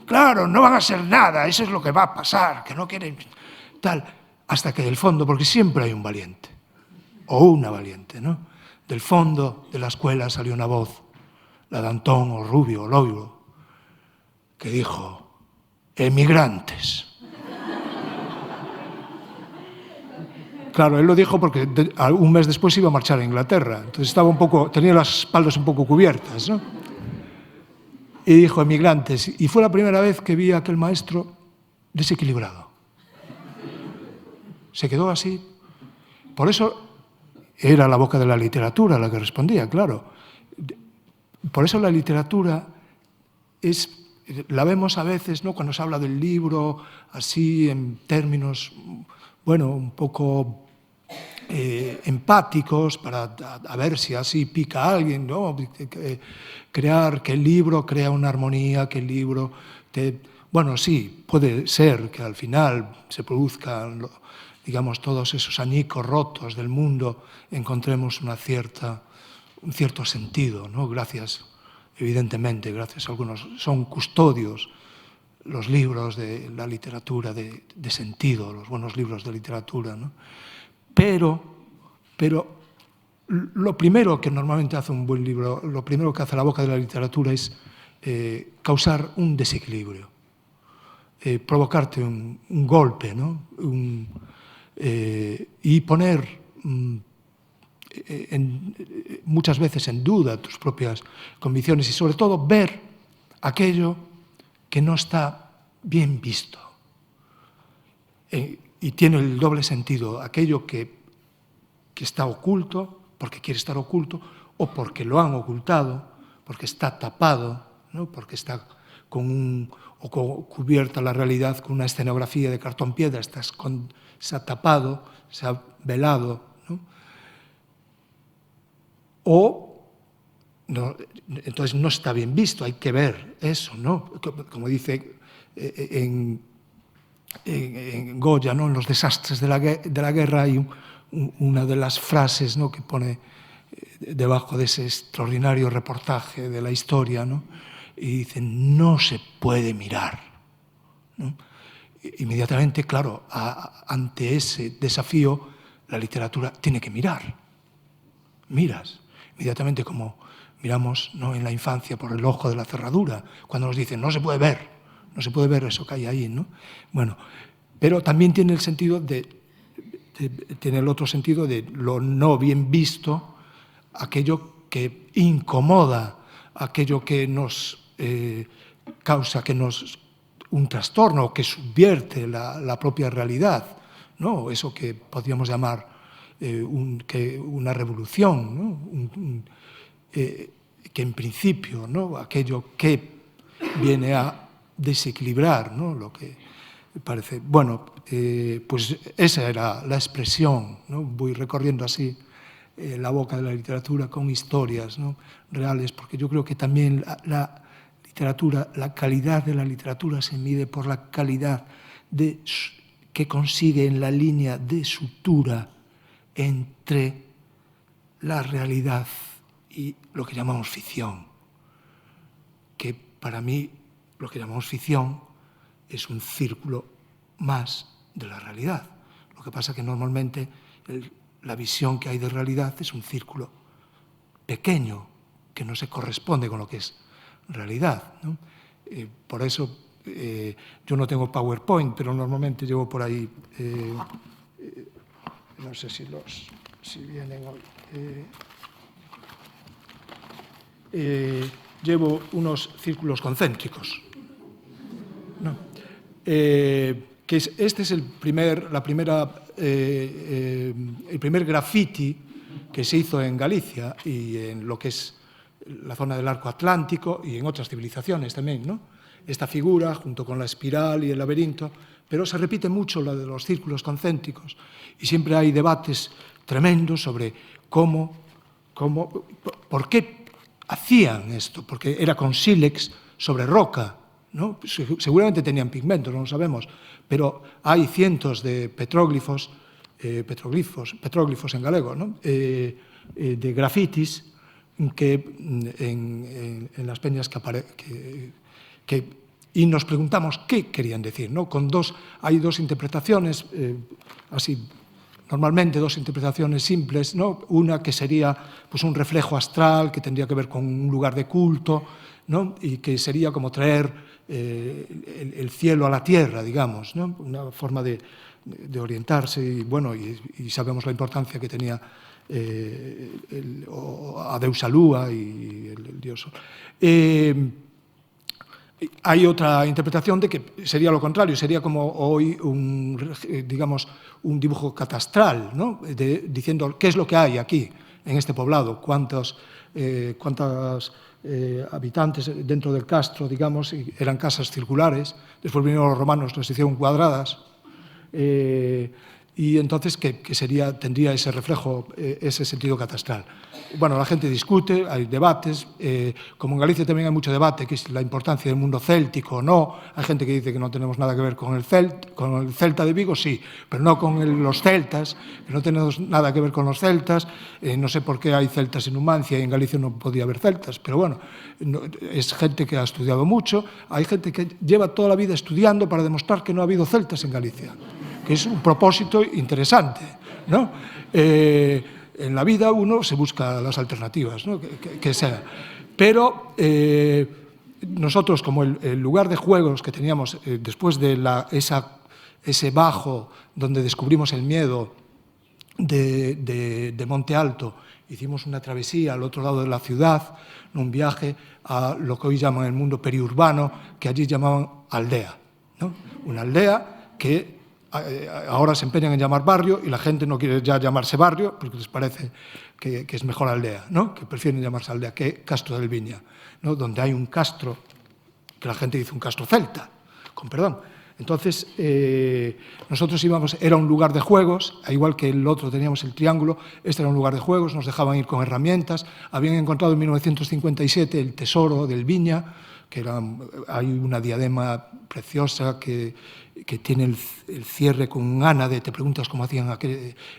Claro, no van a ser nada, eso es lo que va a pasar, que no quieren tal. Hasta que del fondo, porque siempre hay un valiente, o una valiente, ¿no? Del fondo de la escuela salió una voz, la de Antón o Rubio o Loiro, que dijo, emigrantes. Claro, él lo dijo porque un mes después iba a marchar a Inglaterra, entonces tenía las espaldas un poco cubiertas, ¿no? Y dijo, emigrantes, y fue la primera vez que vi a aquel maestro desequilibrado. Se quedó así. Por eso era la boca de la literatura la que respondía, claro. Por eso la literatura la vemos a veces, ¿no?, cuando se habla del libro, así en términos, bueno, un poco empáticos, para a ver si así pica a alguien, ¿no? Crear que el libro crea una armonía, que el libro Bueno, sí, puede ser que al final se produzcan, digamos, todos esos añicos rotos del mundo, encontremos un cierto sentido, ¿no? Evidentemente, gracias a algunos, son custodios los libros de la literatura de sentido, los buenos libros de literatura, ¿no? Pero lo primero que normalmente hace un buen libro, lo primero que hace la boca de la literatura es causar un desequilibrio, provocarte un golpe, ¿no? Y poner muchas veces en duda tus propias convicciones y sobre todo ver aquello que no está bien visto. Y tiene el doble sentido, aquello que está oculto, porque quiere estar oculto, o porque lo han ocultado, porque está tapado, ¿no? Porque está cubierta la realidad con una escenografía de cartón piedra, se ha tapado, se ha velado, ¿no? Entonces no está bien visto, hay que ver eso, ¿no? Como dice en Goya, ¿no?, en Los desastres de la guerra hay una de las frases, ¿no?, que pone debajo de ese extraordinario reportaje de la historia, ¿no?, y dicen, no se puede mirar, ¿no? Inmediatamente, claro, ante ese desafío, la literatura tiene que mirar. Miras, inmediatamente como miramos, ¿no?, en la infancia por el ojo de la cerradura, cuando nos dicen, no se puede ver eso que hay ahí, ¿no? Bueno, pero también tiene el sentido tiene el otro sentido de lo no bien visto, aquello que incomoda, aquello que nos causa un trastorno, que subvierte la propia realidad, ¿no? Eso que podríamos llamar una revolución, ¿no? que en principio, ¿no?, aquello que viene a desequilibrar, ¿no?, lo que parece. Bueno, pues esa era la expresión, ¿no? Voy recorriendo así la boca de la literatura con historias, ¿no?, reales, porque yo creo que también la literatura, la calidad de la literatura se mide por la calidad que consigue en la línea de sutura entre la realidad y lo que llamamos ficción, que para mí lo que llamamos ficción es un círculo más de la realidad. Lo que pasa es que normalmente la visión que hay de realidad es un círculo pequeño que no se corresponde con lo que es realidad, ¿no? Por eso yo no tengo PowerPoint, pero normalmente llevo por ahí, no sé si vienen hoy. Llevo unos círculos concéntricos, ¿no? Este es el primer graffiti que se hizo en Galicia y en lo que es la zona del arco atlántico y en otras civilizaciones también, ¿no? Esta figura, junto con la espiral y el laberinto, pero se repite mucho la de los círculos concéntricos y siempre hay debates tremendos sobre por qué hacían esto, porque era con sílex sobre roca, ¿no? Seguramente tenían pigmentos, no lo sabemos, pero hay cientos de petróglifos en galego, ¿no?, de grafitis que en las peñas y nos preguntamos qué querían decir, ¿no? Hay dos interpretaciones, así, normalmente dos interpretaciones simples, ¿no? Una que sería pues, un reflejo astral que tendría que ver con un lugar de culto, ¿no?, y que sería como traer el cielo a la tierra, digamos, ¿no?, una forma de orientarse, y bueno, y sabemos la importancia que tenía a Deusa Lúa y el dios Sol. Hay otra interpretación de que sería lo contrario, sería como hoy un dibujo catastral, ¿no?, diciendo qué es lo que hay aquí, en este poblado, cuántos habitantes dentro del castro, digamos, eran casas circulares, después vinieron los romanos, las hicieron cuadradas, y entonces que tendría ese reflejo, ese sentido catastral. Bueno, la gente discute, hay debates, como en Galicia también hay mucho debate, que es la importancia del mundo céltico o no. Hay gente que dice que no tenemos nada que ver con el celta de Vigo, sí, pero no con los celtas, que no tenemos nada que ver con los celtas. No sé por qué hay celtas en Numancia y en Galicia no podía haber celtas, pero bueno, es gente que ha estudiado mucho. Hay gente que lleva toda la vida estudiando para demostrar que no ha habido celtas en Galicia, que es un propósito interesante, ¿no? En la vida uno se busca las alternativas, ¿no?, que sea. Pero nosotros, como el lugar de juegos que teníamos después de ese bajo donde descubrimos el miedo de Monte Alto, hicimos una travesía al otro lado de la ciudad, un viaje a lo que hoy llaman el mundo periurbano, que allí llamaban aldea, ¿no? Una aldea que ahora se empeñan en llamar barrio y la gente no quiere ya llamarse barrio porque les parece que es mejor aldea, ¿no?, que prefieren llamarse aldea que Castro del Viña, ¿no?, donde hay un castro que la gente dice un castro celta, con perdón. Entonces, nosotros era un lugar de juegos, igual que el otro teníamos el triángulo, este era un lugar de juegos, nos dejaban ir con herramientas, habían encontrado en 1957 el tesoro del Viña, hay una diadema preciosa que tiene el cierre con un ánade, te preguntas cómo hacían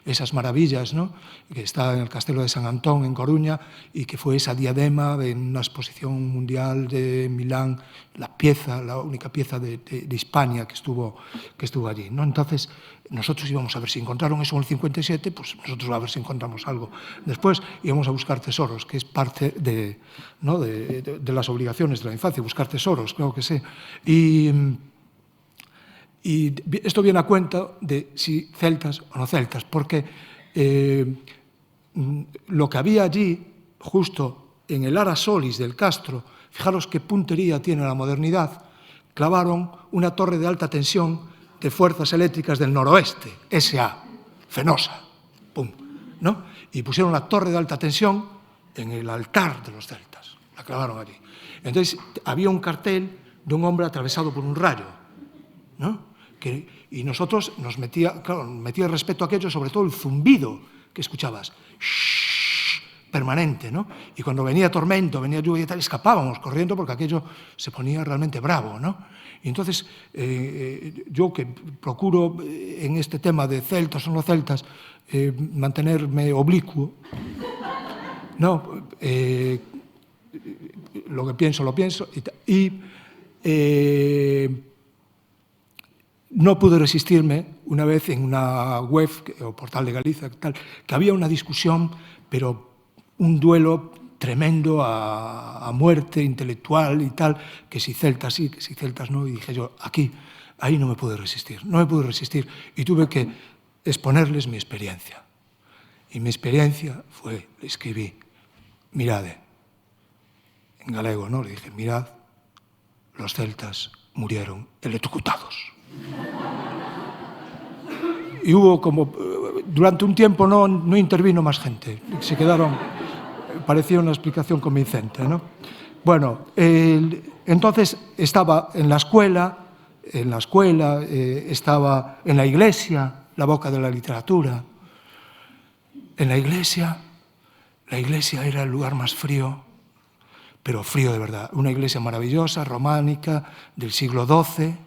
esas maravillas, ¿no?, que está en el Castelo de San Antón, en Coruña, y que fue esa diadema en una exposición mundial de Milán, la única pieza de Hispania que estuvo allí, ¿no? Entonces, nosotros íbamos a ver si encontraron eso en el 57, pues nosotros a ver si encontramos algo. Después íbamos a buscar tesoros, que es parte de las obligaciones de la infancia, buscar tesoros, creo que sí. Y esto viene a cuenta de si celtas o no celtas, porque lo que había allí, justo en el ara solis del castro, fijaros qué puntería tiene la modernidad, clavaron una torre de alta tensión de fuerzas eléctricas del noroeste, SA, Fenosa, pum, ¿no? Y pusieron la torre de alta tensión en el altar de los celtas. La clavaron allí. Entonces, había un cartel de un hombre atravesado por un rayo, ¿no? Y nosotros nos metía el respeto a aquello, sobre todo el zumbido que escuchabas, permanente, ¿no? Y cuando venía tormento, venía lluvia y tal, escapábamos corriendo porque aquello se ponía realmente bravo, ¿no? Y entonces, yo que procuro en este tema de celtas o no celtas mantenerme oblicuo, ¿no? Lo que pienso, lo pienso, y no pude resistirme una vez en una web o portal de Galicia tal, que había una discusión, pero un duelo tremendo a muerte intelectual y tal, que si celtas sí, que si celtas no, y dije yo, ahí no me pude resistir, y tuve que exponerles mi experiencia. Y mi experiencia fue, le escribí, mirade, en galego, ¿no? Le dije, mirad, los celtas murieron electrocutados. Y hubo como, durante un tiempo no intervino más gente, se quedaron, parecía una explicación convincente, ¿no? Bueno, entonces estaba en la escuela, estaba en la iglesia, la boca de la literatura. En la iglesia era el lugar más frío, pero frío de verdad. Una iglesia maravillosa, románica, del siglo XII,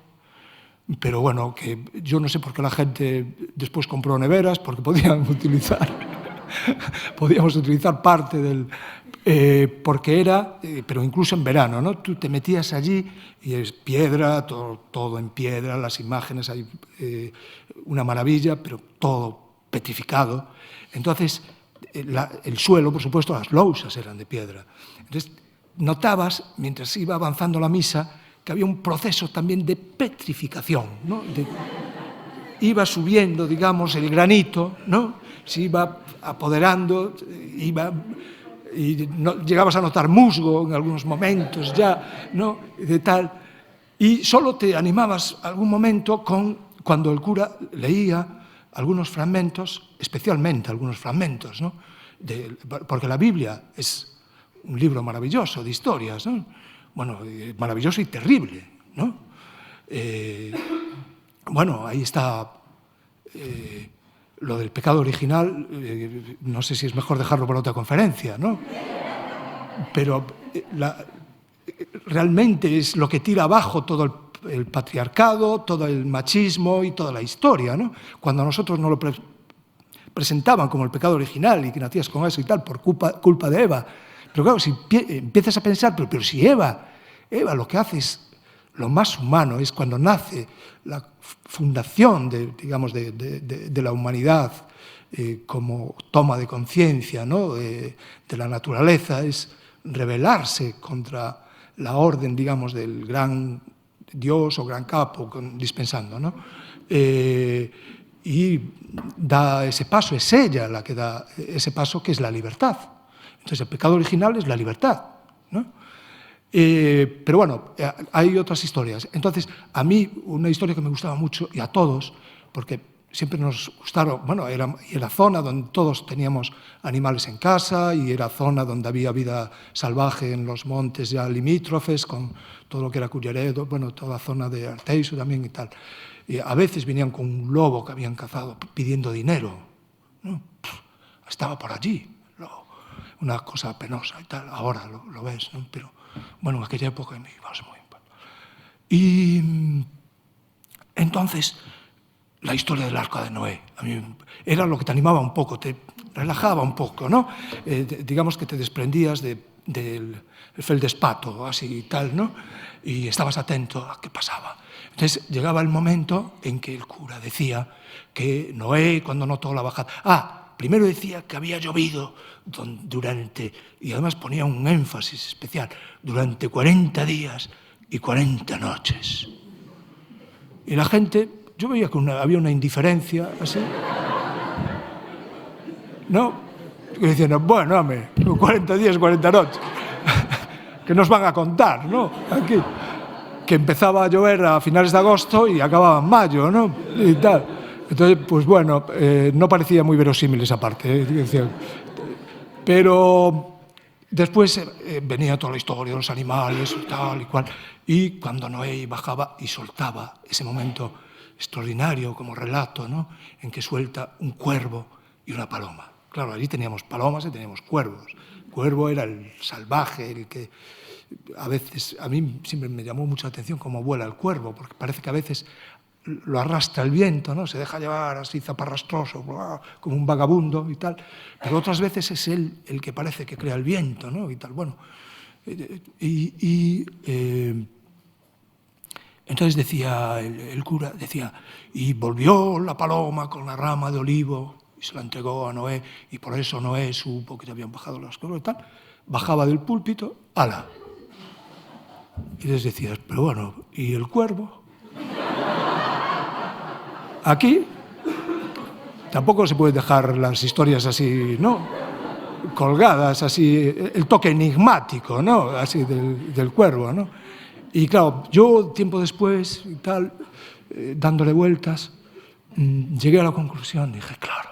pero bueno, que yo no sé por qué la gente después compró neveras, porque podíamos utilizar parte del... porque era, pero incluso en verano, ¿no? Tú te metías allí y es piedra, todo en piedra, las imágenes, hay una maravilla, pero todo petrificado. Entonces, el suelo, por supuesto, las lousas eran de piedra. Entonces, notabas, mientras iba avanzando la misa, que había un proceso también de petrificación, ¿no? Iba subiendo, digamos, el granito, ¿no? Se iba apoderando, y llegabas a notar musgo en algunos momentos ya, ¿no? De tal. Y solo te animabas algún momento cuando el cura leía algunos fragmentos, especialmente algunos fragmentos, ¿no? Porque la Biblia es un libro maravilloso de historias, ¿no? Bueno, maravilloso y terrible, ¿no? Bueno, ahí está lo del pecado original, no sé si es mejor dejarlo para otra conferencia, ¿no? Pero realmente es lo que tira abajo todo el patriarcado, todo el machismo y toda la historia, ¿no? Cuando a nosotros nos lo presentaban como el pecado original y que nacías con eso y tal, por culpa de Eva. Pero claro, si empiezas a pensar, pero si Eva lo que hace es lo más humano, es cuando nace la fundación de la humanidad como toma de conciencia, ¿no? de la naturaleza, es rebelarse contra la orden, digamos, del gran Dios o gran capo dispensando, ¿no? Y da ese paso, es ella la que da ese paso, que es la libertad. Entonces, el pecado original es la libertad, ¿no? Pero bueno, hay otras historias. Entonces, a mí, una historia que me gustaba mucho, y a todos, porque siempre nos gustaron, bueno, era zona donde todos teníamos animales en casa, y era zona donde había vida salvaje en los montes ya limítrofes, con todo lo que era Culleredo, bueno, toda la zona de Arteixo también y tal. Y a veces venían con un lobo que habían cazado pidiendo dinero, ¿no? Estaba por allí. Una cosa penosa y tal, ahora lo ves, ¿no? Pero bueno, en aquella época me ibas muy bien. Y entonces, la historia del Arca de Noé, a mí era lo que te animaba un poco, te relajaba un poco, ¿no? Digamos que te desprendías del feldespato, así y tal, ¿no? Y estabas atento a qué pasaba. Entonces, llegaba el momento en que el cura decía que Noé, cuando notó la bajada... Primero decía que había llovido y además ponía un énfasis especial, durante 40 días y 40 noches. Y la gente, yo veía que había una indiferencia así, ¿no? Y decían, bueno, hombre, 40 días y 40 noches, que nos van a contar, ¿no? Aquí, que empezaba a llover a finales de agosto y acababa en mayo, ¿no? Y tal. Entonces, pues bueno, no parecía muy verosímil esa parte, ¿eh? Pero Después venía toda la historia de los animales y tal y cual, y cuando Noé bajaba y soltaba ese momento extraordinario como relato, ¿no?, en que suelta un cuervo y una paloma. Claro, allí teníamos palomas y teníamos cuervos. El cuervo era el salvaje, el que a veces, a mí siempre me llamó mucha atención cómo vuela el cuervo, porque parece que a veces lo arrastra el viento, ¿no?, se deja llevar así zaparrastroso, como un vagabundo y tal, pero otras veces es él el que parece que crea el viento, ¿no?, y tal. Bueno, entonces decía el cura, decía, y volvió la paloma con la rama de olivo y se la entregó a Noé, y por eso Noé supo que ya habían bajado las cosas y tal. Bajaba del púlpito, ¡ala! Y les decías, pero bueno, ¿y el cuervo? Aquí tampoco se puede dejar las historias así, ¿no?, colgadas, así, el toque enigmático, ¿no?, así del cuervo, ¿no? Y claro, yo tiempo después y tal, dándole vueltas, llegué a la conclusión, dije, claro,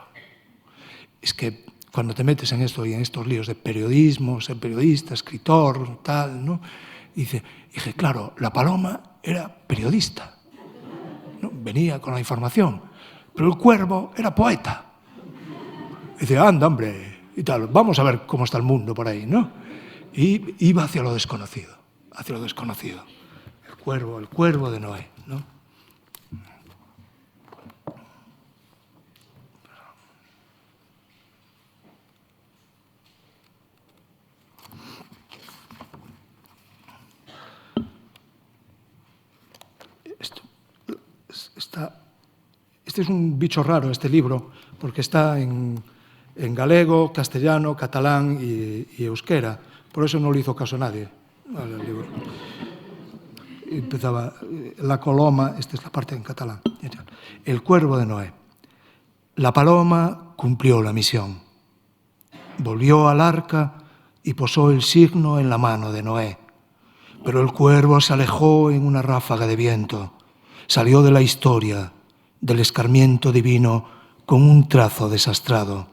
es que cuando te metes en esto y en estos líos de periodismo, ser periodista, escritor, tal, ¿no?, dije, claro, la paloma era periodista, ¿no?, venía con la información, pero el cuervo era poeta. Dice, anda, hombre, y tal, vamos a ver cómo está el mundo por ahí, ¿no? Y iba hacia lo desconocido, el cuervo de Noé, ¿no? Este es un bicho raro, este libro, porque está en galego, castellano, catalán y euskera. Por eso no le hizo caso a nadie al libro. Empezaba la coloma, esta es la parte en catalán. El cuervo de Noé. La paloma cumplió la misión. Volvió al arca y posó el signo en la mano de Noé. Pero el cuervo se alejó en una ráfaga de viento. Salió de la historia, del escarmiento divino, con un trazo desastrado.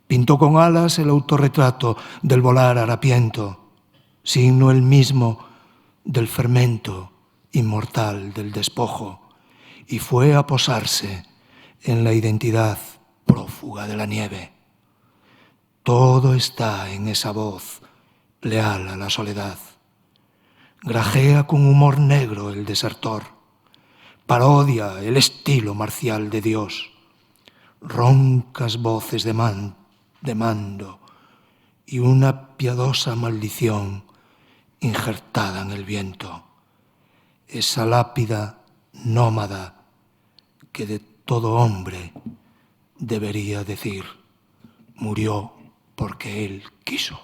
Pintó con alas el autorretrato del volar harapiento, signo el mismo del fermento inmortal del despojo, y fue a posarse en la identidad prófuga de la nieve. Todo está en esa voz leal a la soledad. Grajea con humor negro el desertor, parodia el estilo marcial de Dios, roncas voces de mando y una piadosa maldición injertada en el viento. Esa lápida nómada que de todo hombre debería decir, murió porque él quiso.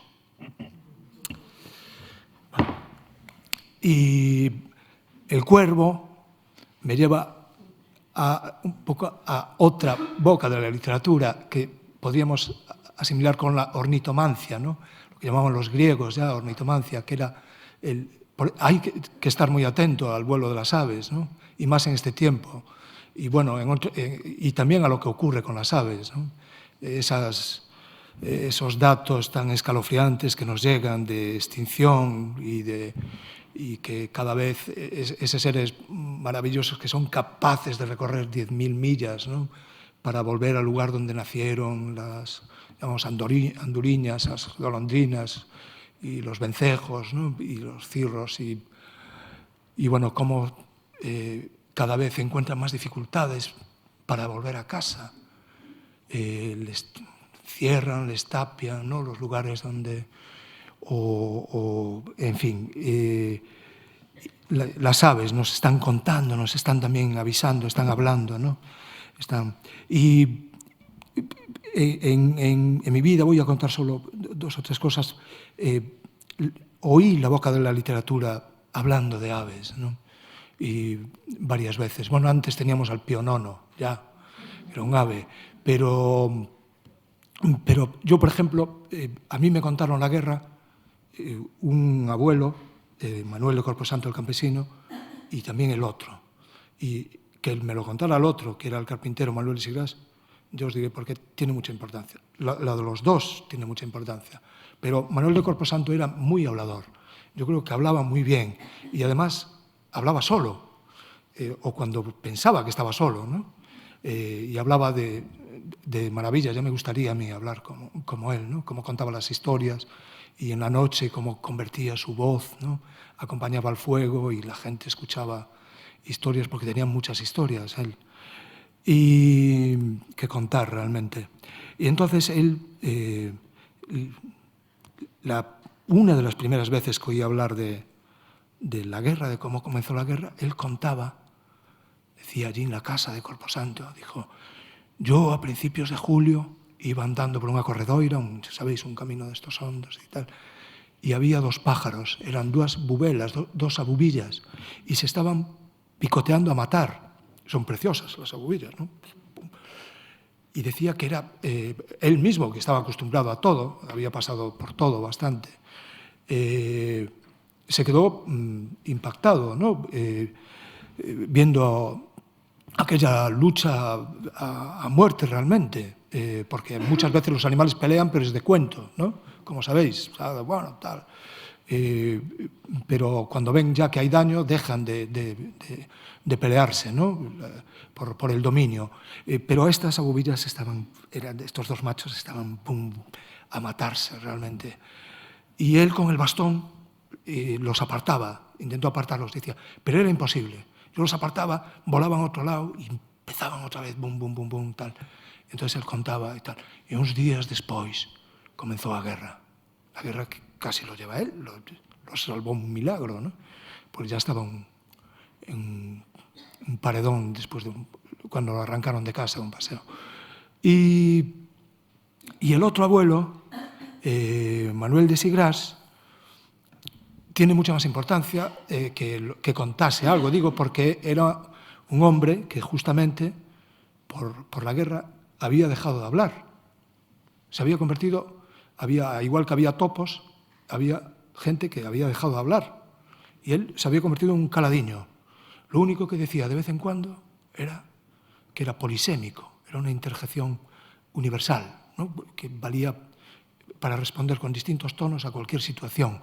Y el cuervo me lleva un poco a otra boca de la literatura que podríamos asimilar con la ornitomancia, ¿no?, lo que llamaban los griegos ya ornitomancia, que era hay que estar muy atento al vuelo de las aves, ¿no?, y más en este tiempo. Y bueno, y también a lo que ocurre con las aves, ¿no?, esos datos tan escalofriantes que nos llegan de extinción y que cada vez esos seres maravillosos que son capaces de recorrer 10.000 millas, ¿no?, para volver al lugar donde nacieron las, llamamos, anduriñas, las golondrinas y los vencejos, ¿no?, y los cirros, y bueno, cómo cada vez encuentran más dificultades para volver a casa. Les cierran, les tapian, ¿no?, los lugares donde... en fin, las aves nos están contando, nos están también avisando, están hablando, ¿no? Y en mi vida voy a contar solo 2 o 3 cosas. Oí la boca de la literatura hablando de aves, ¿no?, y varias veces. Bueno, antes teníamos al pionono, ya, era un ave, pero yo, por ejemplo, a mí me contaron la guerra un abuelo, Manuel de Corposanto el Campesino, y también el otro. Y que me lo contara el otro, que era el carpintero Manuel Isigás, yo os diré por qué tiene mucha importancia. La de los dos tiene mucha importancia. Pero Manuel de Corposanto era muy hablador. Yo creo que hablaba muy bien y además hablaba solo, o cuando pensaba que estaba solo, ¿no? Y hablaba de maravillas. Ya me gustaría a mí hablar como él, ¿no? Cómo contaba las historias y en la noche cómo convertía su voz, ¿no? Acompañaba al fuego y la gente escuchaba historias porque tenía muchas historias él y que contar realmente. Y entonces él, una de las primeras veces que oí hablar de la guerra, de cómo comenzó la guerra, él contaba, decía allí en la casa de Corposanto, dijo, yo a principios de julio iba andando por unha corredoira, sabéis, un camino destos hondos e tal, e había dos pájaros, eran dúas bubelas, dos abubillas, e se estaban picoteando a matar. Son preciosas las abubillas, ¿no? Y decía que era él mismo, que estaba acostumbrado a todo, había pasado por todo bastante, se quedó impactado, ¿no? Viendo aquella lucha a muerte realmente, porque muchas veces los animales pelean, pero es de cuento, ¿no? Como sabéis, bueno, tal. Pero cuando ven ya que hay daño, dejan de pelearse, ¿no? Por el dominio. Pero estas abubillas estos dos machos estaban a matarse realmente. Y él con el bastón los apartaba, intentó apartarlos, decía, pero era imposible. Yo los apartaba, volaban a otro lado y empezaban otra vez, bum, bum, bum, bum, tal. Entonces él contaba y tal. Y uns días despois comenzou a guerra. La guerra que casi lo lleva él, lo salvó un milagro, ¿no? Pues ya estaba en un paredón después cuando lo arrancaron de casa de un paseo. Y el otro abuelo, Manuel de Sigrás, tiene mucha más importancia que contase algo, digo, porque era un hombre que justamente por la guerra había dejado de hablar. Se había convertido, igual que había topos, había gente que había dejado de hablar. Y él se había convertido en un caladiño. Lo único que decía de vez en cuando era que era polisémico, era una interjección universal, ¿no? Que valía para responder con distintos tonos a cualquier situación,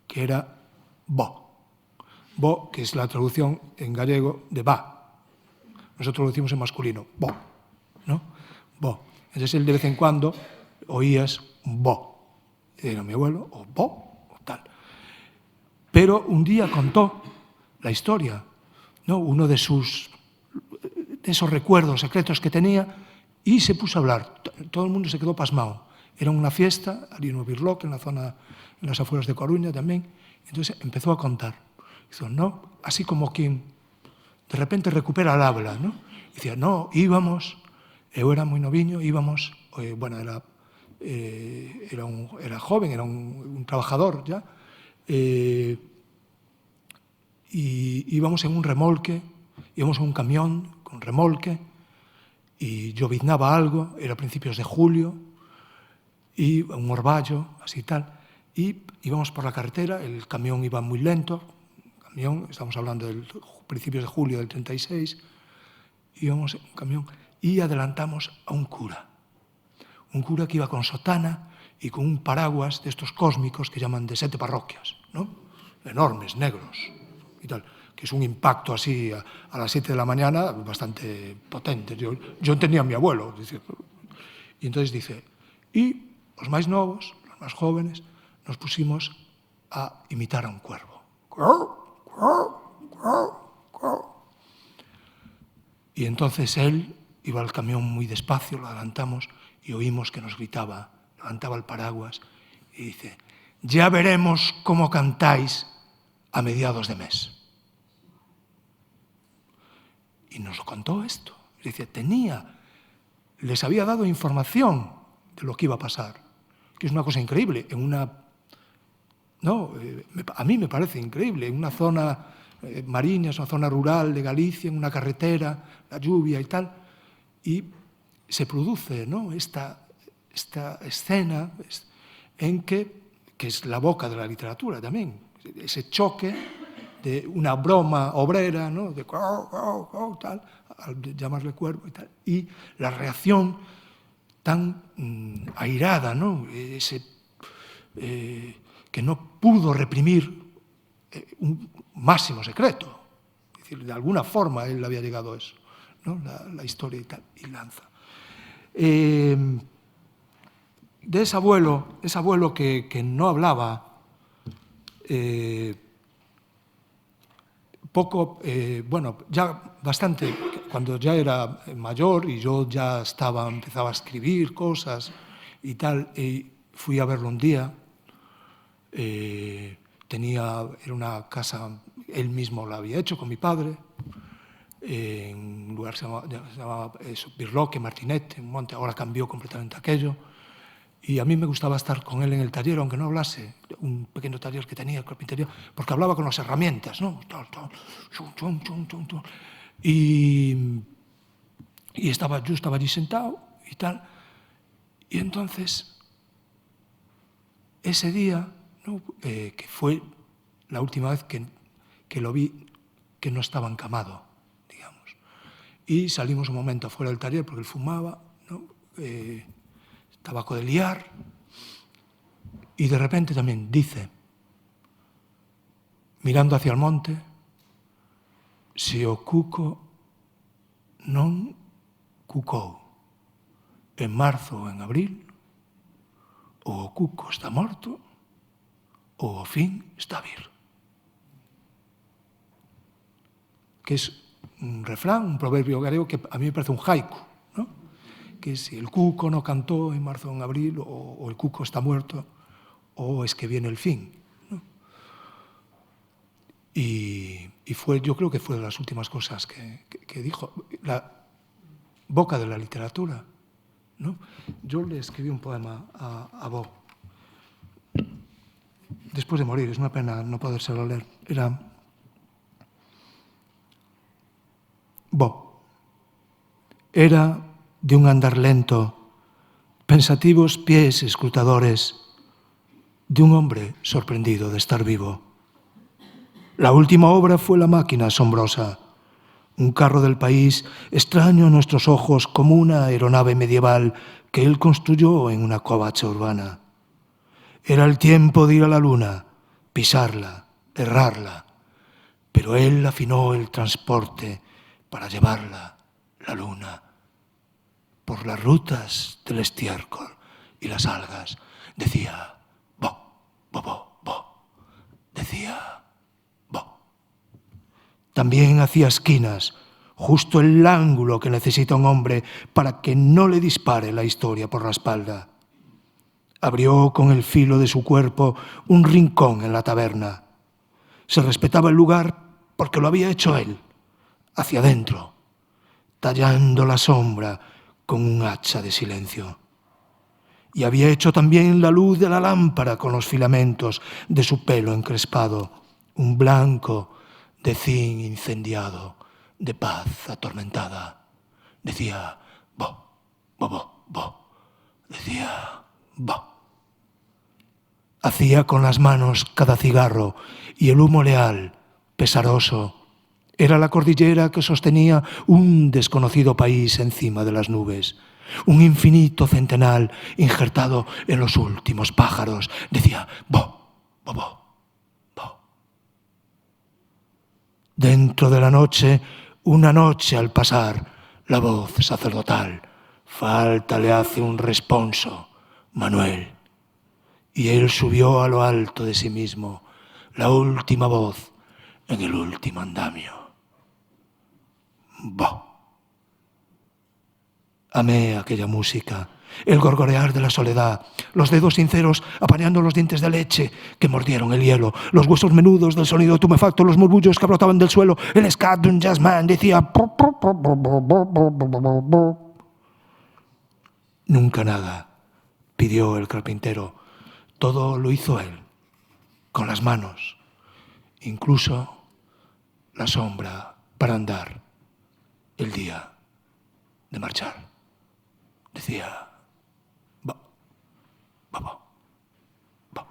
que era bo. Bo, que es la traducción en gallego de va. Nosotros lo decimos en masculino, bo, ¿no? Bo. Entonces él de vez en cuando oías un bo. Era mi abuelo, o bo, o tal. Pero un día contó la historia, ¿no? Uno de esos recuerdos secretos que tenía y se puso a hablar. Todo el mundo se quedó pasmado. Era una fiesta, ali no Birloque, en las afueras de Coruña también. Entonces empezó a contar. Dijo, no, así como quien de repente recupera el habla, ¿no? Decía, no, íbamos, yo era muy noviño, íbamos, bueno, era joven, era un trabajador ya, y íbamos en un remolque, íbamos en un camión con remolque, y lloviznaba algo, era a principios de julio, y un orvallo, así tal, y íbamos por la carretera, el camión iba muy lento, estamos hablando del principios de julio del 36, íbamos en un camión y adelantamos a un cura que iba con sotana y con un paraguas de estos cósmicos que llaman de 7 parroquias, ¿no? Enormes, negros y tal, que es un impacto así a las 7 de la mañana bastante potente. Yo entendía a mi abuelo. Y entonces dice, y los más novos, los más jóvenes, nos pusimos a imitar a un cuervo. Y entonces él iba al camión muy despacio, lo adelantamos y oímos que nos gritaba, levantaba el paraguas y dice, ya veremos cómo cantáis a mediados de mes. Y nos contó esto. Dice, les había dado información de lo que iba a pasar, que es una cosa increíble, a mí me parece increíble, en una zona marina, es una zona rural de Galicia, en una carretera, la lluvia y tal, y se produce, ¿no?, esta escena en que es la boca de la literatura también, ese choque de una broma obrera, ¿no?, de tal, al llamarle cuervo y tal. Y la reacción tan airada, ¿no? Que no pudo reprimir un máximo secreto. Es decir, de alguna forma él había llegado a eso, ¿no? La historia y tal, y lanza. De ese abuelo que no hablaba, bueno, ya bastante, cuando ya era mayor y yo ya empezaba a escribir cosas y tal, fui a verlo un día. Era una casa, él mismo la había hecho con mi padre, en un lugar que se llamaba Birloque, Martinete, un monte, ahora cambió completamente aquello. Y a mí me gustaba estar con él en el taller, aunque no hablase, un pequeño taller que tenía, carpintería, porque hablaba con las herramientas, ¿no? Y yo estaba allí sentado y tal. Y entonces, ese día, ¿no? Que fue la última vez que lo vi, que no estaba encamado, digamos. Y salimos un momento afuera del taller porque él fumaba, ¿no? Tabaco de liar, y de repente también dice, mirando hacia el monte, se o cuco non cucou en marzo ou en abril, ou o cuco está morto, ou o fin está a vir. Que es un refrán, un proverbio griego que a mí me parece un haiku, ¿no? Que si el cuco no cantó en marzo o en abril, o el cuco está muerto, o es que viene el fin, ¿no? Y yo creo que fue de las últimas cosas que dijo, la boca de la literatura, ¿no? Yo le escribí un poema a Bo, después de morir, es una pena no podérselo leer. Era: Bo, era de un andar lento, pensativos pies escrutadores, de un hombre sorprendido de estar vivo. La última obra fue La máquina asombrosa, un carro del país extraño a nuestros ojos como una aeronave medieval que él construyó en una covacha urbana. Era el tiempo de ir a la luna, pisarla, errarla, pero él afinó el transporte para llevarla, la luna, por las rutas del estiércol y las algas. Decía, bo, bo, bo, bo. Decía, bo. También hacía esquinas, justo el ángulo que necesita un hombre para que no le dispare la historia por la espalda. Abrió con el filo de su cuerpo un rincón en la taberna. Se respetaba el lugar porque lo había hecho él, hacia adentro, tallando la sombra con un hacha de silencio. Y había hecho también la luz de la lámpara con los filamentos de su pelo encrespado, un blanco de zinc incendiado, de paz atormentada. Decía, bo, bo, bo, bo. Decía, bo. Hacía con las manos cada cigarro y el humo leal, pesaroso, era la cordillera que sostenía un desconocido país encima de las nubes, un infinito centenal injertado en los últimos pájaros. Decía, bo, bo, bo, bo. Dentro de la noche, una noche al pasar, la voz sacerdotal, falta le hace un responso, Manuel. Y él subió a lo alto de sí mismo, la última voz en el último andamio. Bo. Amé aquella música, el gorgorear de la soledad, los dedos sinceros apañando los dientes de leche que mordieron el hielo, los huesos menudos del sonido tumefacto, los murmullos que brotaban del suelo, el scat de un jazzman decía... Nunca nada, pidió el carpintero. Todo lo hizo él, con las manos, incluso la sombra para andar el día de marchar. Decía, bo, bo, bo, bo,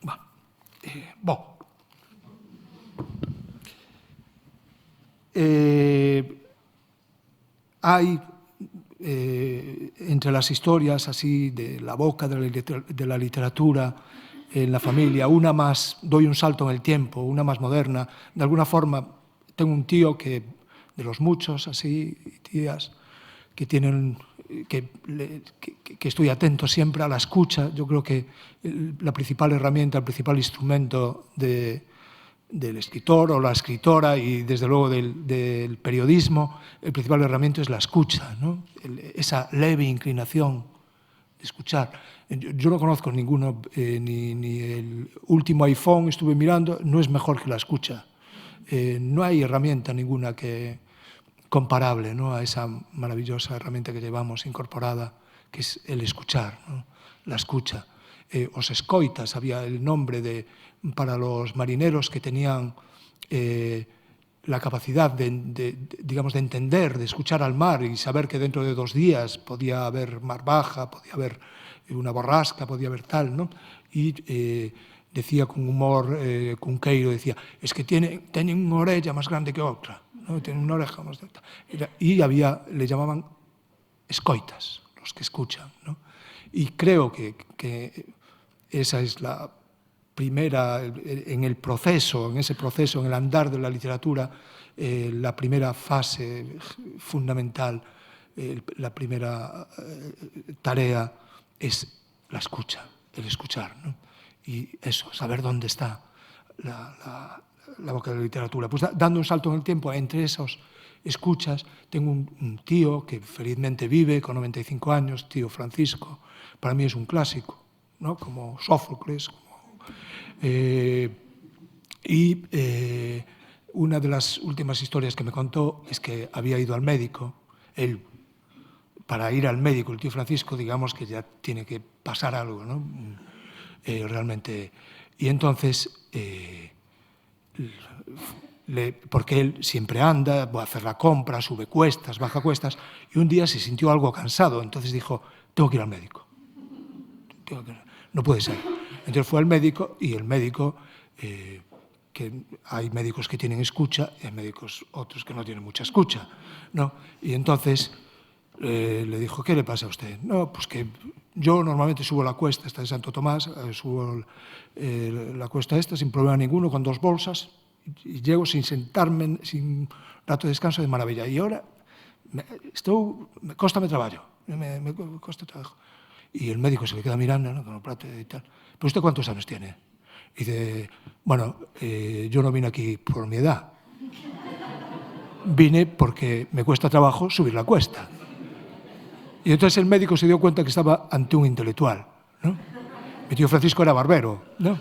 bo, bo. Hay entre las historias así de la boca de la literatura en la familia, una más, doy un salto en el tiempo, una más moderna. De alguna forma, tengo un tío que, de los muchos así, tías, que tienen, que estoy atento siempre a la escucha. Yo creo que la principal herramienta, el principal instrumento del escritor o la escritora y desde luego del periodismo, el principal herramienta es la escucha, ¿no? Esa leve inclinación de escuchar. Yo no conozco ninguno, ni el último iPhone estuve mirando, no es mejor que la escucha. No hay herramienta ninguna comparable, ¿no?, a esa maravillosa herramienta que llevamos incorporada, que es el escuchar, ¿no? La escucha. Os escoitas, había el nombre para los marineros que tenían la capacidad digamos, de entender, de escuchar al mar y saber que dentro de 2 días podía haber mar baja, podía haber una borrasca, podía haber tal, ¿no? Y decía con humor cunqueiro, decía, es que tienen una orella más grande que otra, ¿no? Tienen una oreja más grande. Y le llamaban escoitas, los que escuchan, ¿no? Y creo que esa es la primera, en ese proceso, en el andar de la literatura, la primera fase fundamental, la primera tarea es la escucha, el escuchar, ¿no? Y eso, saber dónde está la boca de la literatura. Pues dando un salto en el tiempo, entre esos escuchas, tengo un tío que felizmente vive con 95 años, tío Francisco. Para mí es un clásico, ¿no? Como Sófocles. Una de las últimas historias que me contó es que había ido al médico. Él, para ir al médico, el tío Francisco, digamos que ya tiene que pasar algo, ¿no? Realmente. Y entonces, porque él siempre anda, va a hacer la compra, sube cuestas, baja cuestas, y un día se sintió algo cansado, entonces dijo, tengo que ir al médico. No puede ser. Entonces fue al médico y el médico, que hay médicos que tienen escucha y hay médicos otros que no tienen mucha escucha, ¿no? Y entonces le dijo, ¿qué le pasa a usted? No, pues que yo normalmente subo la cuesta esta de Santo Tomás, subo la cuesta esta sin problema ninguno, con 2 bolsas, y llego sin sentarme, sin rato de descanso, de maravilla. Y ahora me cóstame trabajo, me costa trabajo. Y el médico se le queda mirando, ¿no?, con el plato y tal. ¿Pero usted cuántos años tiene? Y dice, bueno, yo no vine aquí por mi edad. Vine porque me cuesta trabajo subir la cuesta. Y entonces el médico se dio cuenta que estaba ante un intelectual, ¿no? Mi tío Francisco era barbero, ¿no?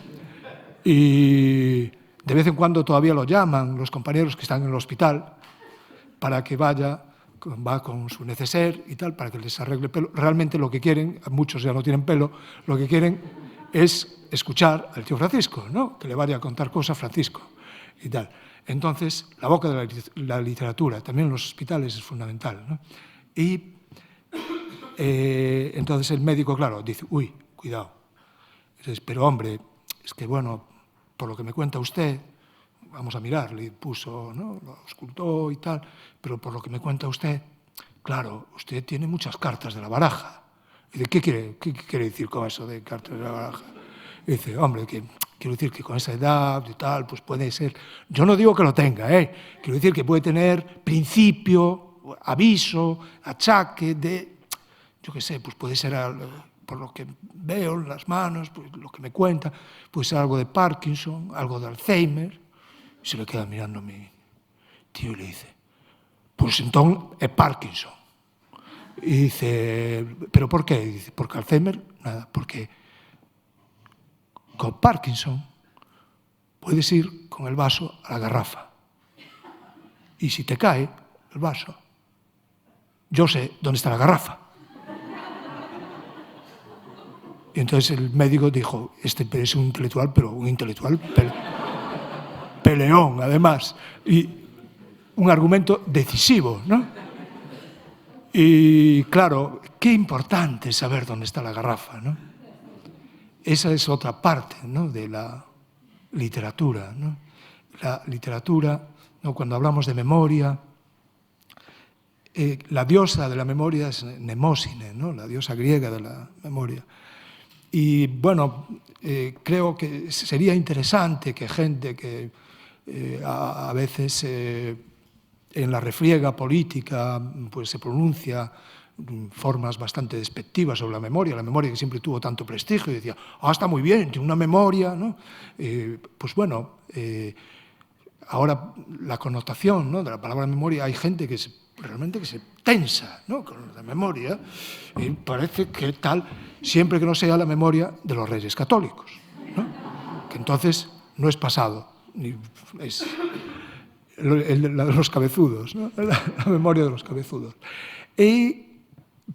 Y de vez en cuando todavía lo llaman los compañeros que están en el hospital para que va con su neceser y tal, para que les arregle pelo. Realmente lo que quieren, muchos ya no tienen pelo, lo que quieren es escuchar al tío Francisco, ¿no?, que le vaya a contar cosas Francisco y tal. Entonces, la boca de la literatura, también en los hospitales, es fundamental, ¿no? Y entonces el médico, claro, dice, uy, cuidado. Entonces, pero hombre, es que bueno, por lo que me cuenta usted, vamos a mirar, le puso, ¿no?, lo auscultó y tal, pero por lo que me cuenta usted, claro, usted tiene muchas cartas de la baraja. Y dice, ¿qué quiere decir con eso de cartas de la baraja? Y dice, hombre, que quiero decir que con esa edad y tal, pues puede ser, yo no digo que lo tenga, quiero decir que puede tener principio, aviso, achaque de, yo qué sé, pues puede ser, por lo que veo en las manos, pues lo que me cuenta, puede ser algo de Parkinson, algo de Alzheimer. Y se le queda mirando a mi tío y le dice, pues entonces es Parkinson. Y dice, ¿pero por qué? Y dice, porque Alzheimer, nada, porque con Parkinson puedes ir con el vaso a la garrafa. Y si te cae el vaso, yo sé dónde está la garrafa. Y entonces el médico dijo, este es un intelectual, pero un intelectual peleón, además. Y un argumento decisivo, ¿no? Y claro, qué importante es saber dónde está la garrafa, ¿no? Esa es otra parte, ¿no?, de la literatura, ¿no? La literatura ¿no? Cuando hablamos de memoria, la diosa de la memoria es Mnemósine, ¿no? La diosa griega de la memoria. Y bueno, creo que sería interesante que gente que a veces en la refriega política pues se pronuncia formas bastante despectivas sobre la memoria que siempre tuvo tanto prestigio, y decía, está muy bien, tiene una memoria, ¿no? Pues bueno, ahora la connotación, ¿no?, de la palabra memoria, hay gente que realmente se tensa, ¿no?, con la memoria, y parece que tal, siempre que no sea la memoria de los Reyes Católicos, ¿no?, que entonces no es pasado, es la de los cabezudos, ¿no?, la memoria de los cabezudos.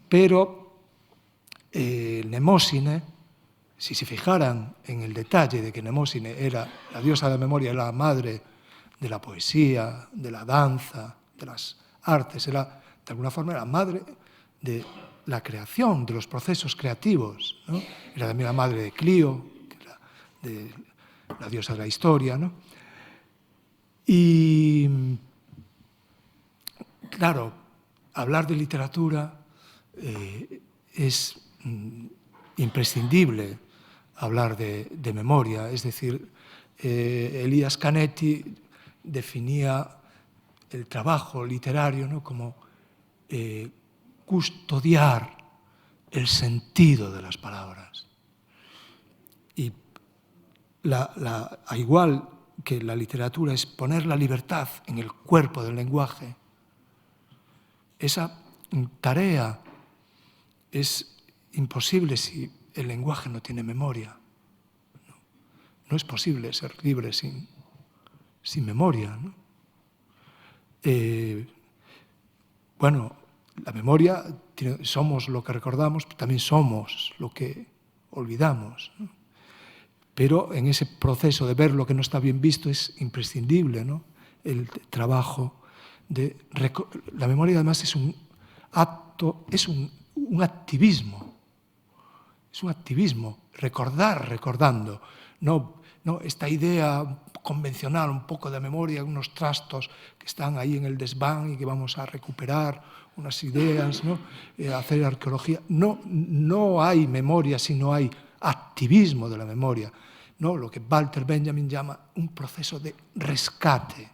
Pero Mnemósine, si se fijaran en el detalle de que Mnemósine era la diosa de la memoria, era la madre de la poesía, de la danza, de las artes, era, de alguna forma, la madre de la creación, de los procesos creativos, ¿no? Era también la madre de Clio, que era de la diosa de la historia, ¿no? Y, claro, hablar de literatura es imprescindible hablar de memoria. Es decir, Elías Canetti definía el trabajo literario, ¿no?, como custodiar el sentido de las palabras. Y a igual que la literatura es poner la libertad en el cuerpo del lenguaje, esa tarea es imposible si el lenguaje no tiene memoria. No es posible ser libre sin memoria, ¿no? Bueno, la memoria, somos lo que recordamos, pero también somos lo que olvidamos, ¿no? Pero en ese proceso de ver lo que no está bien visto es imprescindible, ¿no?, el trabajo de... La memoria, además, es un acto, es un activismo. Es un activismo, recordando. No esta idea convencional, un poco de memoria, unos trastos que están ahí en el desván y que vamos a recuperar, unas ideas, ¿no?, hacer arqueología. No hay memoria si no hay activismo de la memoria, ¿no?, lo que Walter Benjamin llama un proceso de rescate,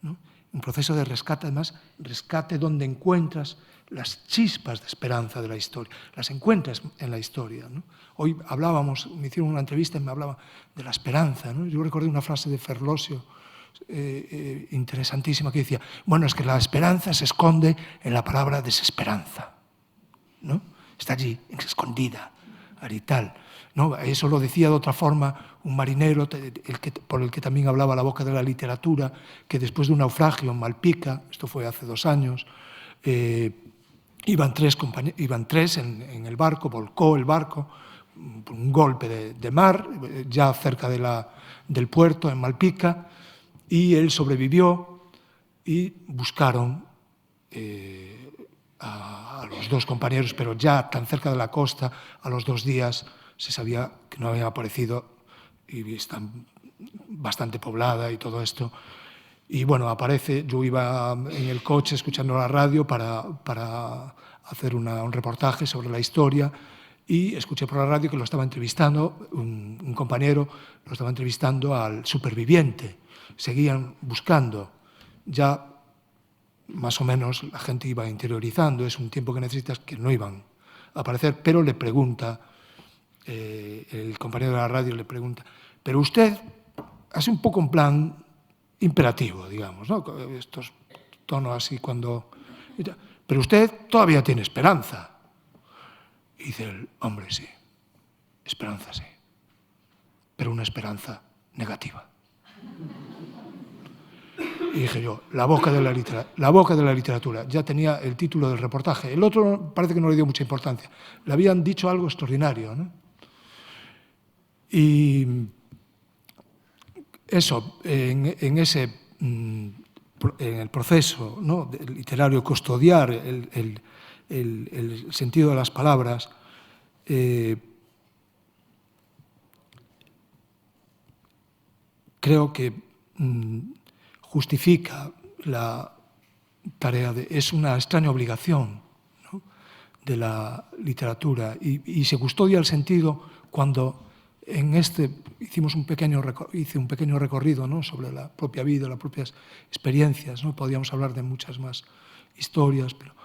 ¿no? Un proceso de rescate, además, rescate donde encuentras las chispas de esperanza de la historia, las encuentras en la historia, ¿no? Hoy hablábamos, me hicieron una entrevista y me hablaba de la esperanza, ¿no? Yo recordé una frase de Ferlosio interesantísima que decía, bueno, es que la esperanza se esconde en la palabra desesperanza, ¿no? Está allí, escondida, y tal, ¿no? Eso lo decía de otra forma un marinero por el que también hablaba La Boca de la Literatura, que después de un naufragio en Malpica, esto fue hace 2 años, iban tres en el barco, volcó el barco, un golpe de mar, ya cerca del puerto, en Malpica, y él sobrevivió y buscaron a los 2 compañeros, pero ya tan cerca de la costa, a los 2 días se sabía que no habían aparecido y están bastante poblada y todo esto. Y bueno, aparece, yo iba en el coche escuchando la radio para hacer un reportaje sobre la historia y escuché por la radio que lo estaba entrevistando, un compañero lo estaba entrevistando al superviviente. Seguían buscando, ya más o menos la gente iba interiorizando, es un tiempo que necesitas, que no iban a aparecer, pero le pregunta, el compañero de la radio le pregunta, pero usted, hace un poco en plan imperativo, digamos, ¿no?, estos tonos así cuando... Pero usted todavía tiene esperanza. Y dice el hombre, sí, esperanza sí, pero una esperanza negativa. Y dije yo, la boca de la literatura. Ya tenía el título del reportaje. El otro parece que no le dio mucha importancia. Le habían dicho algo extraordinario, ¿no? Y eso, en el proceso, ¿no?, literario, custodiar el sentido de las palabras, creo que justifica la tarea es una extraña obligación, ¿no?, de la literatura, y se custodia el sentido cuando hice un pequeño recorrido, ¿no?, sobre la propia vida, las propias experiencias, ¿no? Podríamos hablar de muchas más historias, pero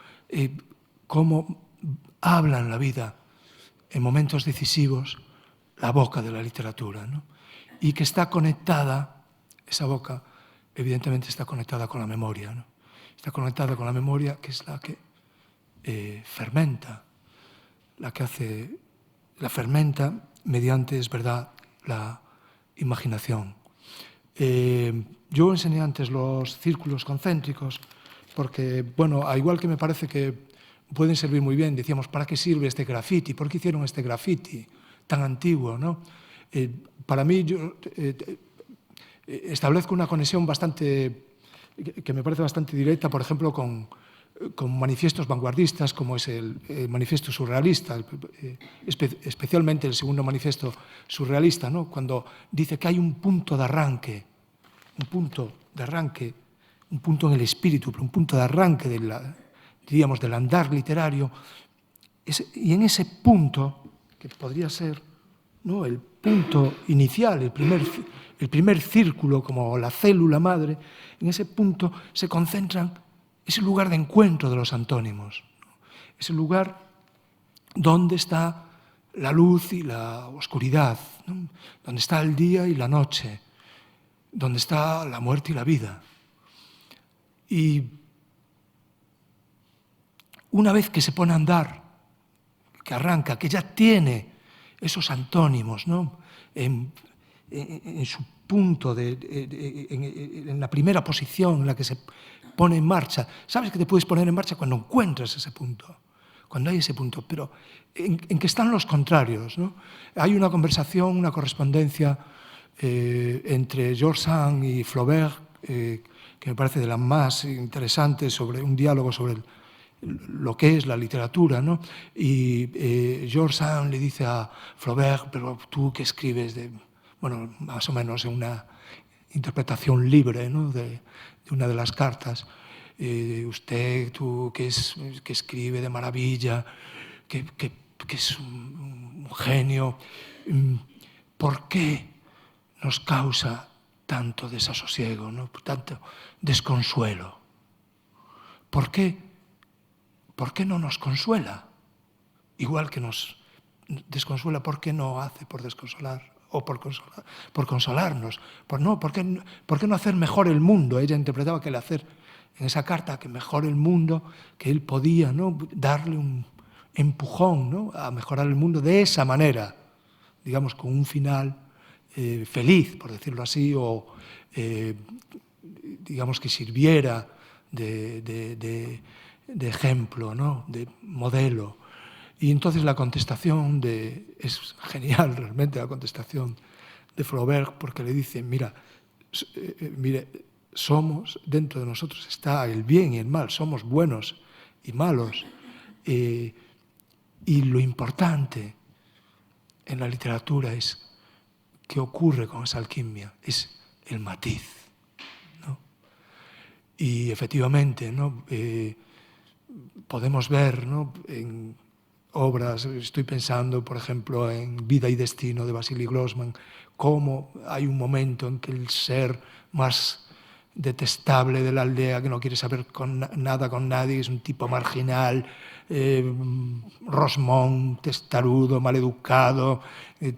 cómo habla en la vida, en momentos decisivos, la boca de la literatura, ¿no? Y que está conectada, esa boca evidentemente está conectada con la memoria, ¿no? Está conectada con la memoria, que es la que fermenta, la fermenta mediante, es verdad, la imaginación. Yo enseñé antes los círculos concéntricos porque, bueno, al igual que me parece que pueden servir muy bien, decíamos, ¿para qué sirve este graffiti? ¿Por qué hicieron este graffiti tan antiguo, ¿no? Para mí, yo establezco una conexión que me parece bastante directa, por ejemplo, con manifiestos vanguardistas, como es el manifiesto surrealista, especialmente el segundo manifiesto surrealista, ¿no?, cuando dice que hay un punto de arranque, un punto en el espíritu, un punto de arranque del andar literario, y en ese punto, que podría ser, ¿no?, el punto inicial, el primer círculo, como la célula madre, en ese punto se concentran, es el lugar de encuentro de los antónimos, ¿no? Es el lugar donde está la luz y la oscuridad, ¿no?, donde está el día y la noche, donde está la muerte y la vida. Y una vez que se pone a andar, que arranca, que ya tiene esos antónimos, ¿no?, en su punto, en la primera posición en la que se pone en marcha. Sabes que te puedes poner en marcha cuando encuentras ese punto, cuando hay ese punto, pero en que están los contrarios, ¿no? Hay una conversación, una correspondencia entre George Sand y Flaubert, que me parece de las más interesantes, sobre un diálogo sobre lo que es la literatura, ¿no? Y George Sand le dice a Flaubert, pero tú que escribes bueno, más o menos en una interpretación libre, ¿no?, de una de las cartas, usted, tú que escribe de maravilla, que es un genio, ¿por qué nos causa tanto desasosiego, ¿no?, tanto desconsuelo? ¿Por qué no nos consuela? Igual que nos desconsuela, ¿por qué no hace por desconsolar? O por consolarnos. ¿Por qué no hacer mejor el mundo? Ella interpretaba que el hacer en esa carta que mejor el mundo, que él podía, ¿no?, darle un empujón, ¿no?, a mejorar el mundo de esa manera, digamos, con un final feliz, por decirlo así, o digamos que sirviera de ejemplo, ¿no?, de modelo. Y entonces la contestación es genial realmente, la contestación de Flaubert, porque le dice, mire, dentro de nosotros está el bien y el mal, somos buenos y malos. Y lo importante en la literatura es qué ocurre con esa alquimia, es el matiz, ¿no? Y efectivamente, ¿no?, podemos ver, ¿no?, en obras, estoy pensando, por ejemplo, en Vida y Destino de Vasily Grossman, cómo hay un momento en que el ser más detestable de la aldea, que no quiere saber nada con nadie, es un tipo marginal, rosmón, testarudo, maleducado,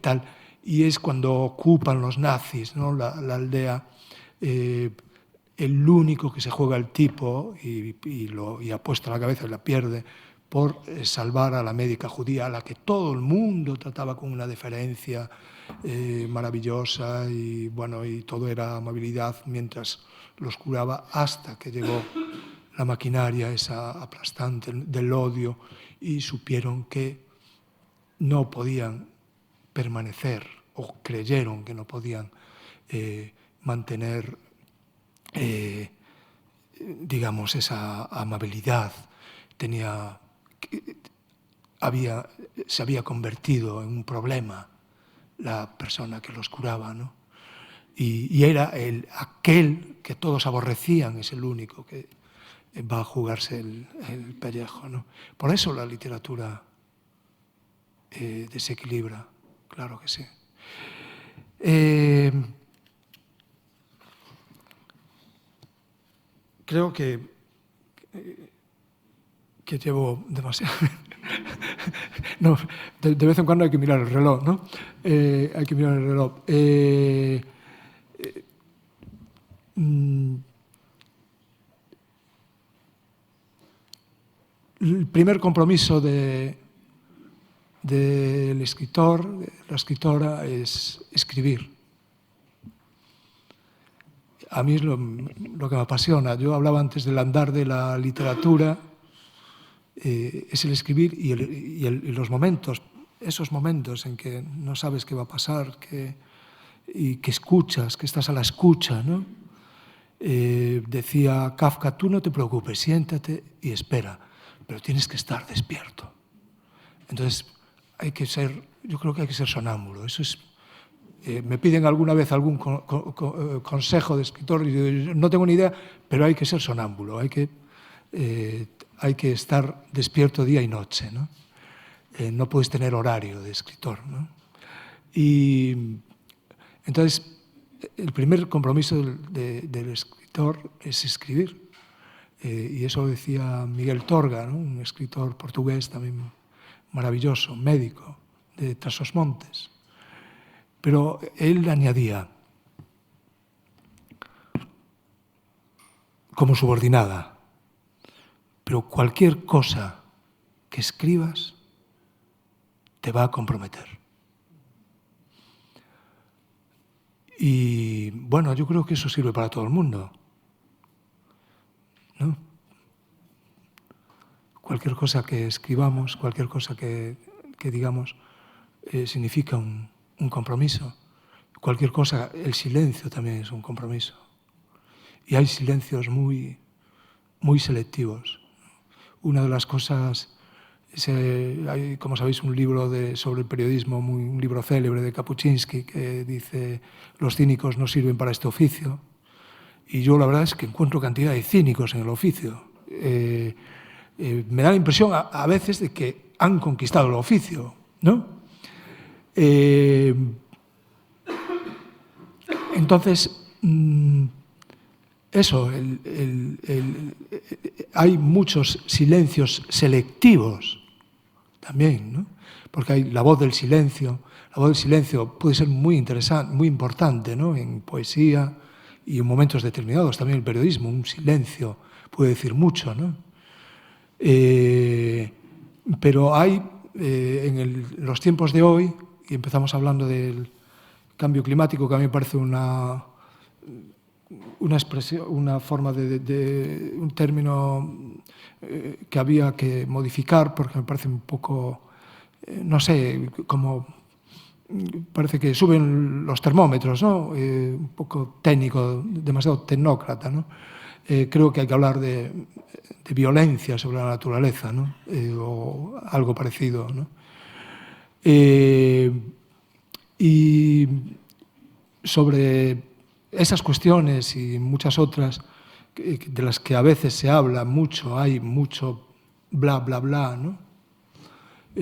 tal, y es cuando ocupan los nazis, ¿no?, la aldea, el único que se juega el tipo y apuesta la cabeza y la pierde por salvar a la médica judía, a la que todo el mundo trataba con una deferencia maravillosa, y bueno, y todo era amabilidad mientras los curaba, hasta que llegó la maquinaria esa aplastante del odio y supieron que no podían permanecer, o creyeron que no podían mantener digamos, esa amabilidad. Se había convertido en un problema la persona que los curaba, ¿no? y era aquel que todos aborrecían, es el único que va a jugarse el pellejo, ¿no? Por eso la literatura desequilibra, claro que sí. Creo que llevo demasiado... No, de vez en cuando hay que mirar el reloj, ¿no? Hay que mirar el reloj. El primer compromiso del escritor, de la escritora, es escribir. A mí es lo que me apasiona. Yo hablaba antes del andar de la literatura, es el escribir y los momentos, esos momentos en que no sabes qué va a pasar, y que escuchas, que estás a la escucha, ¿no? Decía Kafka, tú no te preocupes, siéntate y espera, pero tienes que estar despierto. Entonces, yo creo que hay que ser sonámbulo. Eso es, me piden alguna vez algún consejo de escritor, y yo no tengo ni idea, pero hay que ser sonámbulo, hay que estar despierto día y noche, ¿no? No puedes tener horario de escritor, ¿no? Y entonces, el primer compromiso del escritor es escribir. Y eso lo decía Miguel Torga, ¿no? Un escritor portugués también maravilloso, médico, de Trás-os-Montes. Pero él añadía, como subordinada, pero cualquier cosa que escribas te va a comprometer. Y bueno, yo creo que eso sirve para todo el mundo, ¿no? Cualquier cosa que escribamos, cualquier cosa que digamos, significa un compromiso. Cualquier cosa, el silencio también es un compromiso. Y hay silencios muy, muy selectivos. Una de las cosas, hay, como sabéis, un libro sobre el periodismo, un libro célebre de Kapuczynski, que dice: los cínicos no sirven para este oficio. Y yo la verdad es que encuentro cantidad de cínicos en el oficio. Me da la impresión a veces de que han conquistado el oficio, ¿no? Entonces, eso, hay muchos silencios selectivos también, ¿no? Porque hay la voz del silencio. La voz del silencio puede ser muy interesante, muy importante, ¿no? En poesía y en momentos determinados. También el periodismo, un silencio puede decir mucho, ¿no? Pero hay, en los tiempos de hoy, y empezamos hablando del cambio climático, que a mí me parece una expresión, una forma de un término que había que modificar, porque me parece un poco, no sé, como parece que suben los termómetros, ¿no? Un poco técnico, demasiado tecnócrata, ¿no? Creo que hay que hablar de violencia sobre la naturaleza, ¿no? O algo parecido, ¿no? Y sobre esas cuestiones y muchas otras de las que a veces se habla mucho, hay mucho bla, bla, bla, ¿no?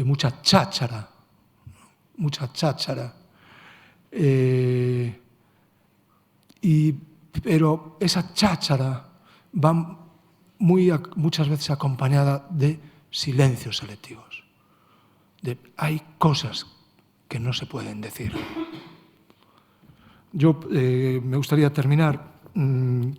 Mucha cháchara, pero esa cháchara va muchas veces acompañada de silencios selectivos. Hay cosas que no se pueden decir. Yo me gustaría terminar uno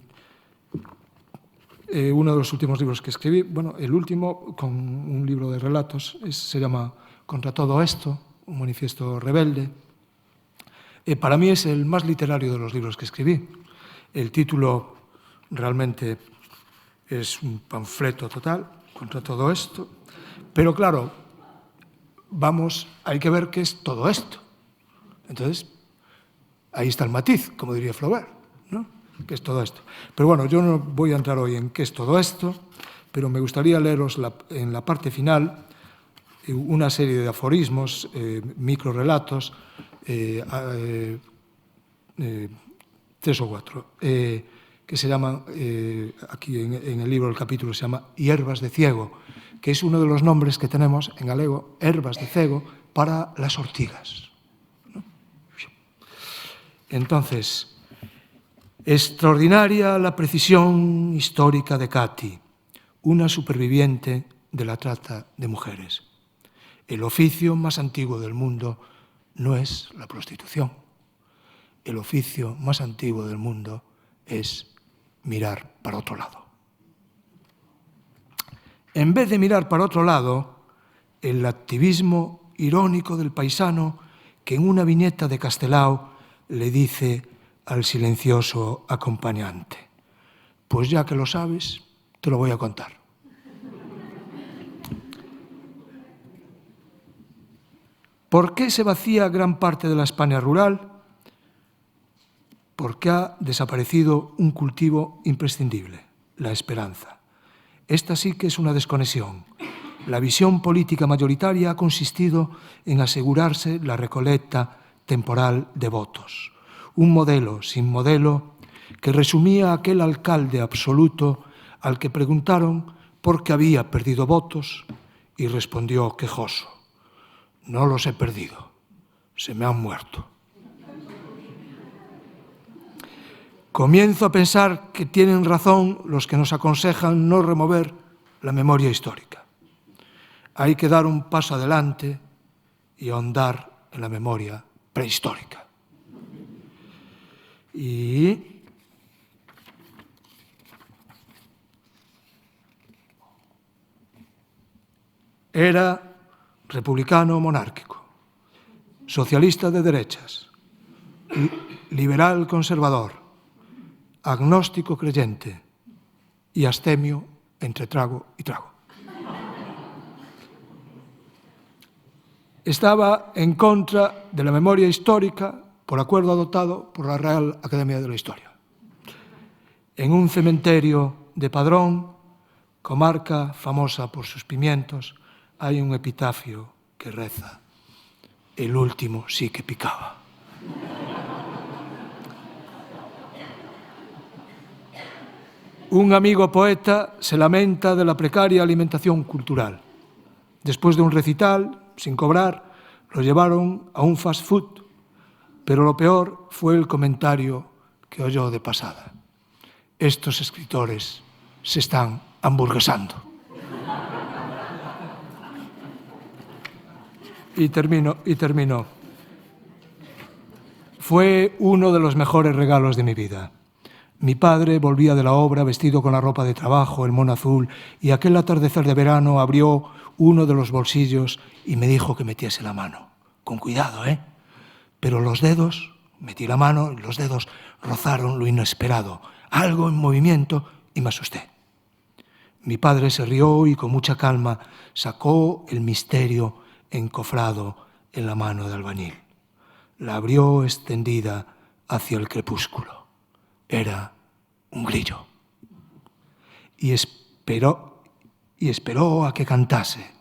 de los últimos libros que escribí, bueno, el último, con un libro de relatos, se llama Contra todo esto, un manifiesto rebelde. Para mí es el más literario de los libros que escribí. El título realmente es un panfleto total contra todo esto, pero claro, hay que ver qué es todo esto. Entonces, ahí está el matiz, como diría Flaubert, ¿no? ¿Qué es todo esto? Pero bueno, yo no voy a entrar hoy en qué es todo esto, pero me gustaría leeros en la parte final una serie de aforismos, microrelatos, 3 o 4, que se llaman, aquí en el libro, el capítulo se llama Hierbas de ciego, que es uno de los nombres que tenemos en galego, herbas de cego, para las ortigas. ¿No? Entonces, extraordinaria la precisión histórica de Cati, una superviviente de la trata de mujeres. El oficio más antiguo del mundo no es la prostitución. El oficio más antiguo del mundo es mirar para otro lado. En vez de mirar para otro lado, el activismo irónico del paisano que en una viñeta de Castelao le dice al silencioso acompañante: pues ya que lo sabes, te lo voy a contar. ¿Por qué se vacía gran parte de la España rural? Porque ha desaparecido un cultivo imprescindible, la esperanza. Esta sí que es una desconexión. La visión política mayoritaria ha consistido en asegurarse la recolecta temporal de votos. Un modelo sin modelo que resumía aquel alcalde absoluto al que preguntaron por qué había perdido votos y respondió quejoso: no los he perdido, se me han muerto. Comienzo a pensar que tienen razón los que nos aconsejan no remover la memoria histórica. Hay que dar un paso adelante y ahondar en la memoria prehistórica. Y era republicano monárquico, socialista de derechas, liberal conservador, agnóstico creyente y astemio entre trago y trago. Estaba en contra de la memoria histórica por acuerdo adoptado por la Real Academia de la Historia. En un cementerio de Padrón, comarca famosa por sus pimientos, hay un epitafio que reza: el último sí que picaba. Un amigo poeta se lamenta de la precaria alimentación cultural. Después de un recital, sin cobrar, lo llevaron a un fast food, pero lo peor fue el comentario que oyó de pasada: estos escritores se están hamburguesando. Y termino. Fue uno de los mejores regalos de mi vida. Mi padre volvía de la obra vestido con la ropa de trabajo, el mono azul, y aquel atardecer de verano abrió uno de los bolsillos y me dijo que metiese la mano. Con cuidado, ¿eh? Pero los dedos, metí la mano y los dedos rozaron lo inesperado, algo en movimiento, y me asusté. Mi padre se rió y con mucha calma sacó el misterio encofrado en la mano de albañil. La abrió extendida hacia el crepúsculo. Era un grillo. Y esperó a que cantase.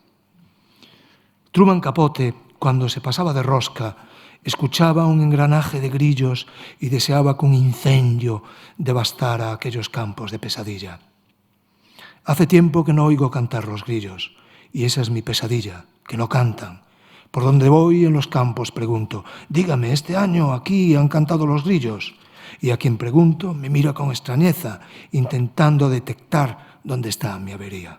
Truman Capote, cuando se pasaba de rosca, escuchaba un engranaje de grillos y deseaba que un incendio devastara aquellos campos de Pesadilla. Hace tiempo que no oigo cantar los grillos, y esa es mi pesadilla, que no cantan. Por donde voy en los campos pregunto: dígame, ¿este año aquí han cantado los grillos? Y a quien pregunto me mira con extrañeza, intentando detectar dónde está mi avería.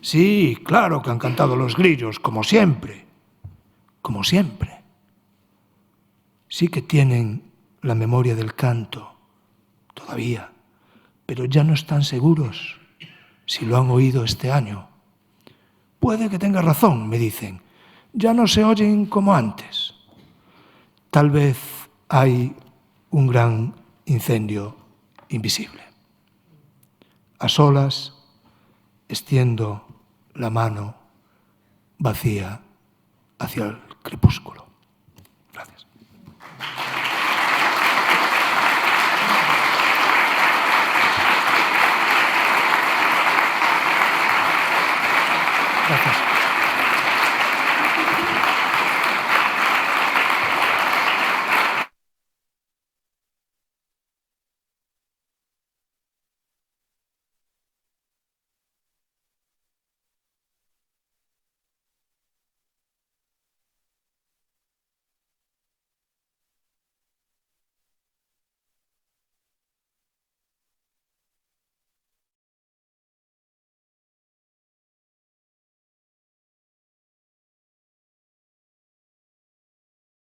Sí, claro que han cantado los grillos, como siempre. Como siempre. Sí que tienen la memoria del canto, todavía, pero ya no están seguros si lo han oído este año. Puede que tenga razón, me dicen. Ya no se oyen como antes. Tal vez hay un gran incendio invisible. A solas, extiendo la mano vacía hacia el crepúsculo. Gracias. Gracias.